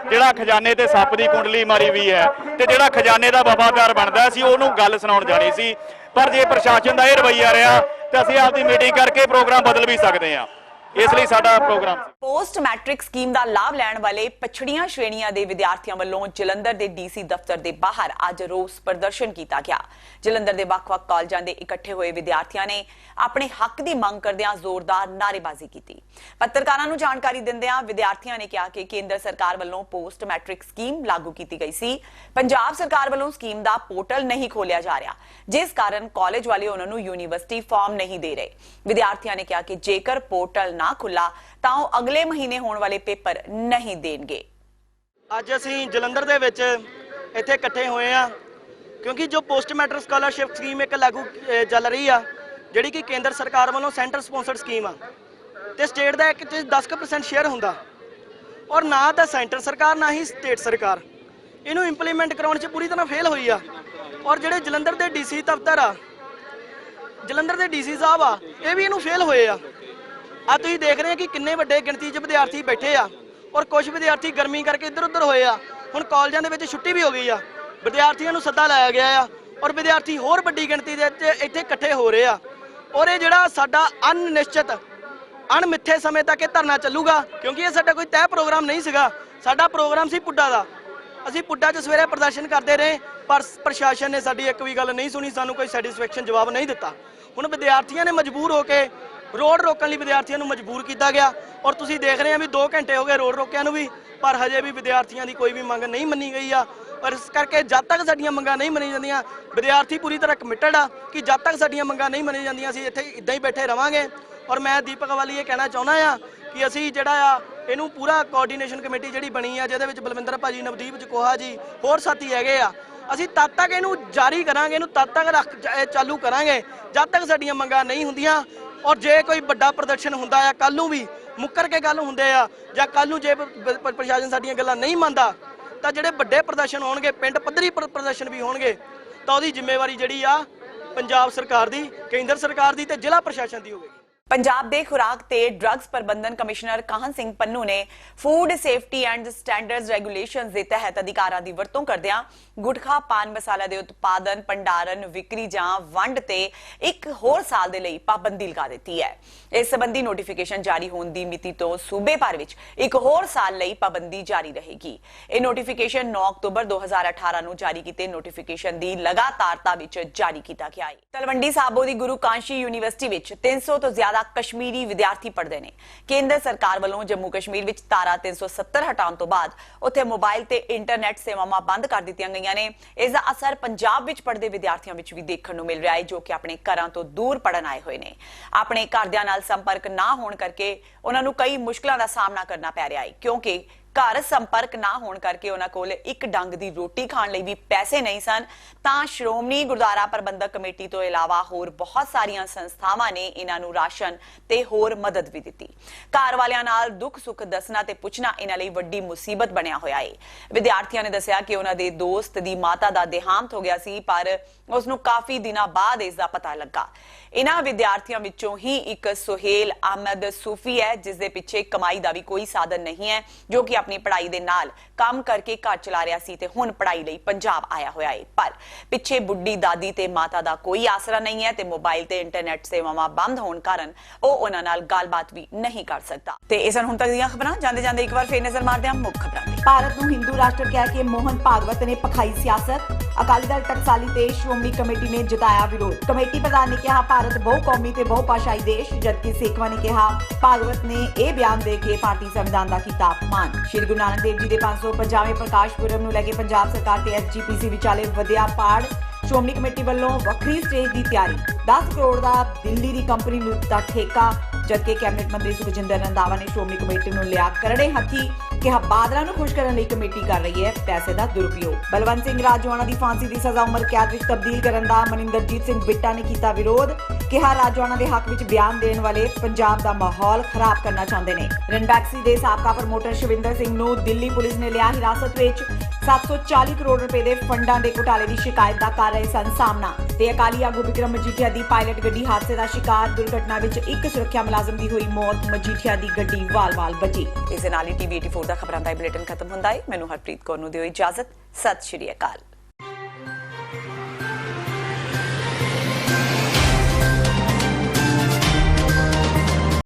ਜਿਹੜਾ ਖਜ਼ਾਨੇ ਤੇ ਸੱਪ ਦੀ ਕੁੰਡਲੀ ਮਾਰੀ ਵੀ ਹੈ ਤੇ ਜਿਹੜਾ ਖਜ਼ਾਨੇ ਦਾ ਵਫਾਦਾਰ ਬਣਦਾ ਸੀ, ਉਹਨੂੰ ਗੱਲ ਸੁਣਾਉਣ ਜਾਣੀ ਸੀ। ਪਰ ਜੇ ਪ੍ਰਸ਼ਾਸਨ ਦਾ ਇਹ ਰਵੱਈਆ ਰਿਹਾ ਤਾਂ ਅਸੀਂ ਆਪਦੀ ਮੀਟਿੰਗ ਕਰਕੇ ਪ੍ਰੋਗਰਾਮ ਬਦਲ ਵੀ ਸਕਦੇ ਹਾਂ। ਇਸ ਲਈ ਸਾਡਾ ਪ੍ਰੋਗਰਾਮ ਸੀ। ਪੋਸਟ ਮੈਟ੍ਰਿਕ ਸਕੀਮ ਦਾ ਲਾਭ ਲੈਣ ਵਾਲੇ ਪਛੜੀਆਂ ਸ਼੍ਰੇਣੀਆਂ ਦੇ ਵਿਦਿਆਰਥੀਆਂ ਵੱਲੋਂ ਜਲੰਧਰ ਦੇ ਡੀਸੀ ਦਫ਼ਤਰ ਦੇ ਬਾਹਰ ਅੱਜ ਰੋਸ ਪ੍ਰਦਰਸ਼ਨ ਕੀਤਾ ਗਿਆ। ਜਲੰਧਰ ਦੇ ਵੱਖ-ਵੱਖ ਕਾਲਜਾਂ ਦੇ ਇਕੱਠੇ ਹੋਏ ਵਿਦਿਆਰਥੀਆਂ ਨੇ ਆਪਣੇ ਹੱਕ ਦੀ ਮੰਗ ਕਰਦਿਆਂ ਜ਼ੋਰਦਾਰ ਨਾਅਰੇਬਾਜ਼ੀ ਕੀਤੀ। ਪੱਤਰਕਾਰਾਂ ਨੂੰ ਜਾਣਕਾਰੀ ਦਿੰਦਿਆਂ ਵਿਦਿਆਰਥੀਆਂ ਨੇ ਕਿਹਾ ਕਿ ਕੇਂਦਰ ਸਰਕਾਰ ਵੱਲੋਂ ਪੋਸਟ ਮੈਟ੍ਰਿਕ ਸਕੀਮ ਲਾਗੂ ਕੀਤੀ ਗਈ ਸੀ। ਪੰਜਾਬ ਸਰਕਾਰ ਵੱਲੋਂ ਸਕੀਮ ਦਾ ਪੋਰਟਲ ਨਹੀਂ ਖੋਲਿਆ ਜਾ ਰਿਹਾ, ਜਿਸ ਕਾਰਨ ਕਾਲਜ ਵਾਲੇ ਉਹਨਾਂ ਨੂੰ ਯੂਨੀਵਰਸਿਟੀ ਫਾਰਮ ਨਹੀਂ ਦੇ ਰਹੇ। ਵਿਦਿਆਰਥੀਆਂ ਨੇ ਕਿਹਾ ਕਿ ਜੇਕਰ ਪੋਰਟਲ ਨਾ ਖੁੱਲਾ ਤਾਂ ਉਹ ਅਗਲੇ ਮਹੀਨੇ ਹੋਣ ਵਾਲੇ ਪੇਪਰ ਨਹੀਂ ਦੇਣਗੇ। ਅੱਜ ਅਸੀਂ ਜਲੰਧਰ ਦੇ ਵਿੱਚ ਇੱਥੇ ਇਕੱਠੇ ਹੋਏ ਆ ਕਿਉਂਕਿ ਜੋ ਪੋਸਟ ਮੈਟ੍ਰਿਕ ਸਕਾਲਰਸ਼ਿਪ ਸਕੀਮ ਇੱਕ ਲਾਗੂ ਚੱਲ ਰਹੀ ਆ, ਜਿਹੜੀ ਕਿ ਕੇਂਦਰ ਸਰਕਾਰ ਵੱਲੋਂ ਸੈਂਟਰ ਸਪਾਂਸਰਡ ਸਕੀਮ ਆ ਤੇ ਸਟੇਟ ਦਾ ਇੱਕ 10% ਸ਼ੇਅਰ ਹੁੰਦਾ, ਔਰ ਨਾ ਤਾਂ ਸੈਂਟਰ ਸਰਕਾਰ ਨਾ ਹੀ ਸਟੇਟ ਸਰਕਾਰ ਇਹਨੂੰ ਇੰਪਲੀਮੈਂਟ ਕਰਾਉਣ 'ਚ ਪੂਰੀ ਤਰ੍ਹਾਂ ਫੇਲ ਹੋਈ ਆ। ਔਰ ਜਿਹੜੇ ਜਲੰਧਰ ਦੇ ਡੀਸੀ ਦਫ਼ਤਰ ਆ, ਜਲੰਧਰ ਦੇ ਡੀਸੀ ਸਾਹਿਬ ਆ, ਇਹ ਵੀ ਇਹਨੂੰ ਫੇਲ ਹੋਏ ਆ। ਆ ਤੁਸੀਂ ਦੇਖ ਰਹੇ ਆ ਕਿ ਕਿੰਨੇ ਵੱਡੇ ਗਿਣਤੀ 'ਚ ਵਿਦਿਆਰਥੀ ਬੈਠੇ ਆ ਔਰ ਕੁਝ ਵਿਦਿਆਰਥੀ ਗਰਮੀ ਕਰਕੇ ਇੱਧਰ ਉੱਧਰ ਹੋਏ ਆ। ਹੁਣ ਕਾਲਜਾਂ ਦੇ ਵਿੱਚ ਛੁੱਟੀ ਵੀ ਹੋ ਗਈ ਆ, ਵਿਦਿਆਰਥੀਆਂ ਨੂੰ ਸੱਦਾ ਲਾਇਆ ਗਿਆ ਆ ਔਰ ਵਿਦਿਆਰਥੀ ਹੋਰ ਵੱਡੀ ਗਿਣਤੀ ਦੇ ਵਿੱਚ ਇੱਥੇ ਇਕੱਠੇ ਹੋ ਰਹੇ ਆ। ਔਰ ਇਹ ਜਿਹੜਾ ਸਾਡਾ ਅਨਿਸ਼ਚਿਤ ਅਣਮਿੱਥੇ ਸਮੇਂ ਤੱਕ ਇਹ ਧਰਨਾ ਚੱਲੂਗਾ, ਕਿਉਂਕਿ ਇਹ ਸਾਡਾ ਕੋਈ ਤੈਅ ਪ੍ਰੋਗਰਾਮ ਨਹੀਂ ਸੀਗਾ। ਸਾਡਾ ਪ੍ਰੋਗਰਾਮ ਸੀ ਪੁੱਡਾ ਦਾ। ਅਸੀਂ ਪੁੱਡਾ 'ਚ ਸਵੇਰੇ ਪ੍ਰਦਰਸ਼ਨ ਕਰਦੇ ਰਹੇ, ਪਰ ਪ੍ਰਸ਼ਾਸਨ ਨੇ ਸਾਡੀ ਇੱਕ ਵੀ ਗੱਲ ਨਹੀਂ ਸੁਣੀ, ਸਾਨੂੰ ਕੋਈ ਸੈਟੀਸਫੈਕਸ਼ਨ ਜਵਾਬ ਨਹੀਂ ਦਿੱਤਾ। ਹੁਣ ਵਿਦਿਆਰਥੀਆਂ ਨੇ ਮਜਬੂਰ ਹੋ ਕੇ ਰੋਡ ਰੋਕਣ ਲਈ ਵਿਦਿਆਰਥੀਆਂ ਨੂੰ ਮਜਬੂਰ ਕੀਤਾ ਗਿਆ ਔਰ ਤੁਸੀਂ ਦੇਖ ਰਹੇ ਆ ਵੀ 2 ਘੰਟੇ ਹੋ ਗਏ ਰੋਡ ਰੋਕਿਆਂ ਨੂੰ ਵੀ, ਪਰ ਹਜੇ ਵੀ ਵਿਦਿਆਰਥੀਆਂ ਦੀ ਕੋਈ ਵੀ ਮੰਗ ਨਹੀਂ ਮੰਨੀ ਗਈ ਆ। ਔਰ ਇਸ ਕਰਕੇ ਜਦ ਤੱਕ ਸਾਡੀਆਂ ਮੰਗਾਂ ਨਹੀਂ ਮੰਨੀਆਂ ਜਾਂਦੀਆਂ, ਵਿਦਿਆਰਥੀ ਪੂਰੀ ਤਰ੍ਹਾਂ ਕਮਿਟਡ ਆ ਕਿ ਜਦ ਤੱਕ ਸਾਡੀਆਂ ਮੰਗਾਂ ਨਹੀਂ ਮੰਨੀਆਂ ਜਾਂਦੀਆਂ ਅਸੀਂ ਇੱਥੇ ਇਦਾਂ ਹੀ ਬੈਠੇ ਰਵਾਂਗੇ। ਔਰ ਮੈਂ ਦੀਪਕ ਵਾਲੀ ਇਹ ਕਹਿਣਾ ਚਾਹੁੰਦਾ ਆ ਕਿ ਅਸੀਂ ਜਿਹੜਾ ਆ ਇਹਨੂੰ ਪੂਰਾ ਕੋਆਰਡੀਨੇਸ਼ਨ ਕਮੇਟੀ ਜਿਹੜੀ ਬਣੀ ਆ, ਜਿਹਦੇ ਵਿੱਚ ਬਲਵਿੰਦਰ ਭਾਜੀ, ਨਵਦੀਪ ਜਕੋਹਾ ਜੀ, ਹੋਰ ਸਾਥੀ ਹੈਗੇ ਆ, ਅਸੀਂ ਤਦ ਤੱਕ ਇਹਨੂੰ ਜਾਰੀ ਕਰਾਂਗੇ, ਇਹਨੂੰ ਤਦ ਤੱਕ ਚਾਲੂ ਕਰਾਂਗੇ ਜਦ ਤੱਕ ਸਾਡੀਆਂ ਮੰਗਾਂ ਨਹੀਂ ਹੁੰਦੀਆਂ। ਔਰ ਜੇ ਕੋਈ ਵੱਡਾ ਪ੍ਰਦਰਸ਼ਨ ਹੁੰਦਾ ਆ, ਕੱਲ ਨੂੰ ਵੀ ਮੁੱਕਰ ਕੇ ਗੱਲ ਹੁੰਦੇ ਆ, ਜਾਂ ਕੱਲ ਨੂੰ ਜੇ ਪ੍ਰਸ਼ਾਸਨ ਸਾਡੀਆਂ ਗੱਲਾਂ ਨਹੀਂ ਮੰਨਦਾ ਤਾਂ ਜਿਹੜੇ ਵੱਡੇ ਪ੍ਰਦਰਸ਼ਨ ਹੋਣਗੇ, ਪਿੰਡ ਪੱਧਰੀ ਪ੍ਰਦਰਸ਼ਨ ਵੀ ਹੋਣਗੇ, ਤਾਂ ਉਹਦੀ ਜ਼ਿੰਮੇਵਾਰੀ ਜਿਹੜੀ ਆ ਪੰਜਾਬ ਸਰਕਾਰ ਦੀ, ਕੇਂਦਰ ਸਰਕਾਰ ਦੀ ਤੇ ਜ਼ਿਲ੍ਹਾ ਪ੍ਰਸ਼ਾਸਨ ਦੀ ਹੋਵੇਗੀ। ਪੰਜਾਬ ਦੇ ਖੁਰਾਕ ਤੇ ਡਰੱਗਸ ਪ੍ਰਬੰਧਨ ਕਮਿਸ਼ਨਰ ਕਾਹਨ ਸਿੰਘ ਪੰਨੂ ਨੇ food safety and standards regulations ਦੇ ਤਹਿਤ ਅਧਿਕਾਰਾਂ ਦੀ ਵਰਤੋਂ ਕਰਦਿਆਂ ਗੁਟਖਾ ਪਾਨ ਮਸਾਲਾ ਦੇ ਉਤਪਾਦਨ, ਭੰਡਾਰਨ, ਵਿਕਰੀ ਜਾਂ ਵੰਡ ਤੇ ਇੱਕ ਹੋਰ ਸਾਲ ਦੇ ਲਈ ਪਾਬੰਦੀ ਲਗਾ ਦਿੱਤੀ ਹੈ। ਇਸ ਸੰਬੰਧੀ ਨੋਟੀਫਿਕੇਸ਼ਨ ਜਾਰੀ ਹੋਣ ਦੀ ਮਿਤੀ ਤੋਂ ਸੂਬੇ ਭਰ ਵਿੱਚ ਇੱਕ ਹੋਰ ਸਾਲ ਲਈ ਪਾਬੰਦੀ ਜਾਰੀ ਰਹੇਗੀ। ਇਹ ਨੋਟੀਫਿਕੇਸ਼ਨ 9 ਅਕਤੂਬਰ 2018 ਨੂੰ ਜਾਰੀ ਕੀਤੇ ਨੋਟੀਫਿਕੇਸ਼ਨ ਦੀ ਲਗਾਤਾਰਤਾ ਵਿੱਚ ਜਾਰੀ ਕੀਤਾ ਗਿਆ ਹੈ। ਤਲਵੰਡੀ ਸਾਬੋ ਦੀ ਗੁਰੂ ਕਾਂਸ਼ੀ ਯੂਨੀਵਰਸਿਟੀ ਵਿੱਚ 300 ਤੋਂ ਜ਼ਿਆਦਾ ਕਸ਼ਮੀਰੀ ਵਿਦਿਆਰਥੀ ਪੜ੍ਹਦੇ ਨੇ। ਕੇਂਦਰ ਸਰਕਾਰ ਵੱਲੋਂ ਜੰਮੂ ਕਸ਼ਮੀਰ ਵਿੱਚ ਧਾਰਾ 370 ਹਟਾਉਣ ਤੋਂ ਬਾਅਦ ਉੱਥੇ ਮੋਬਾਈਲ ਤੇ ਇੰਟਰਨੈਟ ਸੇਵਾਵਾਂ ਬੰਦ ਕਰ ਦਿੱਤੀਆਂ ਗਈਆਂ ਨੇ। ਇਸ ਦਾ ਅਸਰ ਪੰਜਾਬ ਵਿੱਚ ਪੜ੍ਹਦੇ ਵਿਦਿਆਰਥੀਆਂ ਵਿੱਚ ਵੀ ਦੇਖਣ ਨੂੰ ਮਿਲ ਰਿਹਾ ਹੈ, ਜੋ ਕਿ ਆਪਣੇ ਘਰਾਂ ਤੋਂ ਦੂਰ ਪੜ੍ਹਨ ਆਏ ਹੋਏ ਨੇ। ਆਪਣੇ ਘਰਦਿਆਂ ਨਾਲ ਸੰਪਰਕ ਨਾ ਹੋਣ ਕਰਕੇ ਉਹਨਾਂ ਨੂੰ ਕਈ ਮੁਸ਼ਕਲਾਂ ਦਾ ਸਾਹਮਣਾ ਕਰਨਾ ਪੈ ਰਿਹਾ ਹੈ, ਕਿਉਂਕਿ ਘਰ ਸੰਪਰਕ ਨਾ ਹੋਣ ਕਰਕੇ ਉਹਨਾਂ ਕੋਲ ਇੱਕ ਡੰਗ ਦੀ ਰੋਟੀ ਖਾਣ ਲਈ ਵੀ ਪੈਸੇ ਨਹੀਂ ਸਨ। ਤਾਂ ਸ਼੍ਰੋਮਣੀ ਗੁਰਦੁਆਰਾ ਪ੍ਰਬੰਧਕ ਕਮੇਟੀ ਤੋਂ ਇਲਾਵਾ ਹੋਰ ਬਹੁਤ ਸਾਰੀਆਂ ਸੰਸਥਾਵਾਂ ਨੇ ਇਹਨਾਂ ਨੂੰ ਰਾਸ਼ਨ ਤੇ ਹੋਰ ਮਦਦ ਵੀ ਦਿੱਤੀ। ਘਰ ਵਾਲਿਆਂ ਨਾਲ ਦੁੱਖ ਸੁੱਖ ਦੱਸਣਾ ਤੇ ਪੁੱਛਣਾ ਇਹਨਾਂ ਲਈ ਵੱਡੀ ਮੁਸੀਬਤ ਬਣਿਆ ਹੋਇਆ ਹੈ। ਵਿਦਿਆਰਥੀਆਂ ਨੇ ਦੱਸਿਆ ਕਿ ਉਹਨਾਂ ਦੇ ਦੋਸਤ ਦੀ ਮਾਤਾ ਦਾ ਦੇਹਾਂਤ ਹੋ ਗਿਆ ਸੀ, ਪਰ ਉਸ ਨੂੰ ਕਾਫੀ ਦਿਨਾਂ ਬਾਅਦ ਇਸ ਦਾ ਪਤਾ ਲੱਗਾ। ਇਹਨਾਂ ਵਿਦਿਆਰਥੀਆਂ ਵਿੱਚੋਂ ਹੀ ਇੱਕ ਸੁਹੇਲ ਅਹਿਮਦ ਸੂਫੀ ਹੈ, ਜਿਸ ਦੇ ਪਿੱਛੇ ਕਮਾਈ ਦਾ ਵੀ ਕੋਈ ਸਾਧਨ ਨਹੀਂ ਹੈ, ਜੋ ਕਿ ਆਪਣੀ ਪੜ੍ਹਾਈ ਦੇ ਨਾਲ ਕੰਮ ਕਰਕੇ ਘਰ ਚਲਾ ਰਿਹਾ ਸੀ ਤੇ ਹੁਣ ਪੜ੍ਹਾਈ ਲਈ ਪੰਜਾਬ ਆਇਆ ਹੋਇਆ ਹੈ। ਪਰ ਪਿੱਛੇ ਬੁੱਢੀ ਦਾਦੀ ਤੇ ਮਾਤਾ ਦਾ ਕੋਈ ਆਸਰਾ ਨਹੀਂ ਹੈ ਤੇ ਮੋਬਾਈਲ ਤੇ ਇੰਟਰਨੈਟ ਸੇਵਾਵਾਂ ਬੰਦ ਹੋਣ ਕਾਰਨ ਉਹ ਉਹਨਾਂ ਨਾਲ ਗੱਲਬਾਤ ਵੀ ਨਹੀਂ ਕਰ ਸਕਦਾ। ਤੇ ਇਸ ਹੁਣ ਤੱਕ ਦੀਆਂ ਖਬਰਾਂ। ਜਾਂਦੇ ਜਾਂਦੇ ਇੱਕ ਵਾਰ ਫੇਰ ਨਜ਼ਰ ਮਾਰਦੇ ਹਾਂ ਮੁੱਖ ਖਬਰਾਂ ਤੇ। ਭਾਰਤ ਨੂੰ ਹਿੰਦੂ ਰਾਸ਼ਟਰ ਕਹਿ ਕੇ ਮੋਹਨ ਭਾਗਵਤ ਨੇ ਪਖਾਈ ਸਿਆਸਤ। ਅਕਾਲੀ ਦਲ ਟਕਸਾਲੀ ਤੇ ਸ਼੍ਰੋਮਣੀ ਕਮੇਟੀ ਨੇ ਜਤਾਇਆ ਵਿਰੋਧ। ਕਮੇਟੀ ਪ੍ਰਧਾਨ ਨੇ ਕਿਹਾ ਭਾਰਤ ਬਹੁ ਕੌਮੀ ਤੇ ਬਹੁ ਭਾਸ਼ਾਈ ਦੇਸ਼, ਜਦਕਿ ਸੇਖਵਾ ਨੇ ਕਿਹਾ ਭਾਗਵਤ ਨੇ ਇਹ ਬਿਆਨ ਦੇ ਕੇ ਭਾਰਤੀ ਸੰਵਿਧਾਨ ਦਾ ਕੀਤਾ ਅਪਮਾਨ। ਸ਼੍ਰੀ ਗੁਰੂ ਨਾਨਕ ਦੇਵ ਜੀ ਦੇ 550ਵੇਂ ਪ੍ਰਕਾਸ਼ ਪੁਰਬ ਨੂੰ ਲੈ ਕੇ ਪੰਜਾਬ ਸਰਕਾਰ ਤੇ ਐਸਜੀਪੀਸੀ ਵਿਚਾਲੇ ਵਧਿਆ ਪਾੜ। ਸ਼੍ਰੋਮਣੀ ਕਮੇਟੀ ਵੱਲੋਂ ਵੱਖਰੀ ਸਟੇਜ ਦੀ ਤਿਆਰੀ। 10 ਕਰੋੜ ਦਾ ਦਿੱਲੀ ਦੀ ਕੰਪਨੀ ਨੂੰ ਦਿੱਤਾ ਠੇਕਾ, ਜਦਕਿ ਕੈਬਨਿਟ ਮੰਤਰੀ ਸੁਖਜਿੰਦਰ ਰੰਧਾਵਾ ਨੇ ਸ਼੍ਰੋਮਣੀ ਕਮੇਟੀ ਨੂੰ ਲਿਆ ਕਰੜੇ ਹੱਥੀ। ਕਿਹਾ ਬਾਦਲਾਂ ਨੂੰ ਖੁਸ਼ ਕਰਨ ਲਈ ਕਮੇਟੀ ਕਰ ਰਹੀ ਹੈ ਪੈਸੇ ਦਾ ਦੁਰਉਪਯੋਗ। ਬਲਵੰਤ ਸਿੰਘ ਰਾਜੋਆਣਾ ਦੀ ਫਾਂਸੀ ਦੀ ਸਜ਼ਾ ਉਮਰ ਕੈਦ ਵਿੱਚ ਤਬਦੀਲ ਕਰਨ ਦਾ ਮਨਿੰਦਰਜੀਤ ਸਿੰਘ ਬਿੱਟਾ ਨੇ ਕੀਤਾ ਵਿਰੋਧ। ਕਿਹਾ ਰਾਜੋਆਣਾ ਦੇ ਹੱਕ ਵਿੱਚ ਬਿਆਨ ਦੇਣ ਵਾਲੇ ਪੰਜਾਬ ਦਾ ਮਾਹੌਲ ਖਰਾਬ ਕਰਨਾ ਚਾਹੁੰਦੇ ਨੇ। ਰਣਬੈਕਸੀ ਦੇ ਸਾਬਕਾ ਪ੍ਰਮੋਟਰ ਸ਼ਿਵਿੰਦਰ ਸਿੰਘ ਨੂੰ ਦਿੱਲੀ ਪੁਲਿਸ ਨੇ ਲਿਆ ਹਿਰਾਸਤ ਵਿੱਚ। 740 ਕਰੋੜ ਰੁਪਏ ਦੇ ਫੰਡਾਂ ਦੇ ਘੁਟਾਲੇ ਦੀ ਸ਼ਿਕਾਇਤ ਦਾ ਕਰ ਰਹੇ ਸਨ ਸਾਹਮਣਾ। ਤੇ ਅਕਾਲੀ ਆਗੂ ਵਿਕਰਮ ਮਜੀਠੀਆ ਦੀ ਪਾਇਲਟ ਗੱਡੀ ਹਾਦਸੇ ਦਾ ਸ਼ਿਕਾਰ। ਦੁਰਘਟਨਾ ਵਿੱਚ ਇੱਕ ਸੁਰੱਖਿਆ ਮੁਲਾਜ਼ਮ ਦੀ ਹੋਈ ਮੌਤ, ਮਜੀਠੀਆ ਦੀ ਗੱਡੀ ਵਾਲ-ਵਾਲ ਬਚੀ। ਇਸ ਦੇ ਨਾਲ ਹੀ TV 84 ਦਾ ਖਬਰਾਂ ਦਾ ਬੁਲੇਟਿਨ ਖਤਮ ਹੁੰਦਾ ਹੈ। ਮੈਨੂੰ ਹਰਪ੍ਰੀਤ ਕੌਰ ਨੂੰ ਦਿਓ ਇਜਾਜ਼ਤ। ਸਤਿ ਸ਼੍ਰੀ ਅਕਾਲ।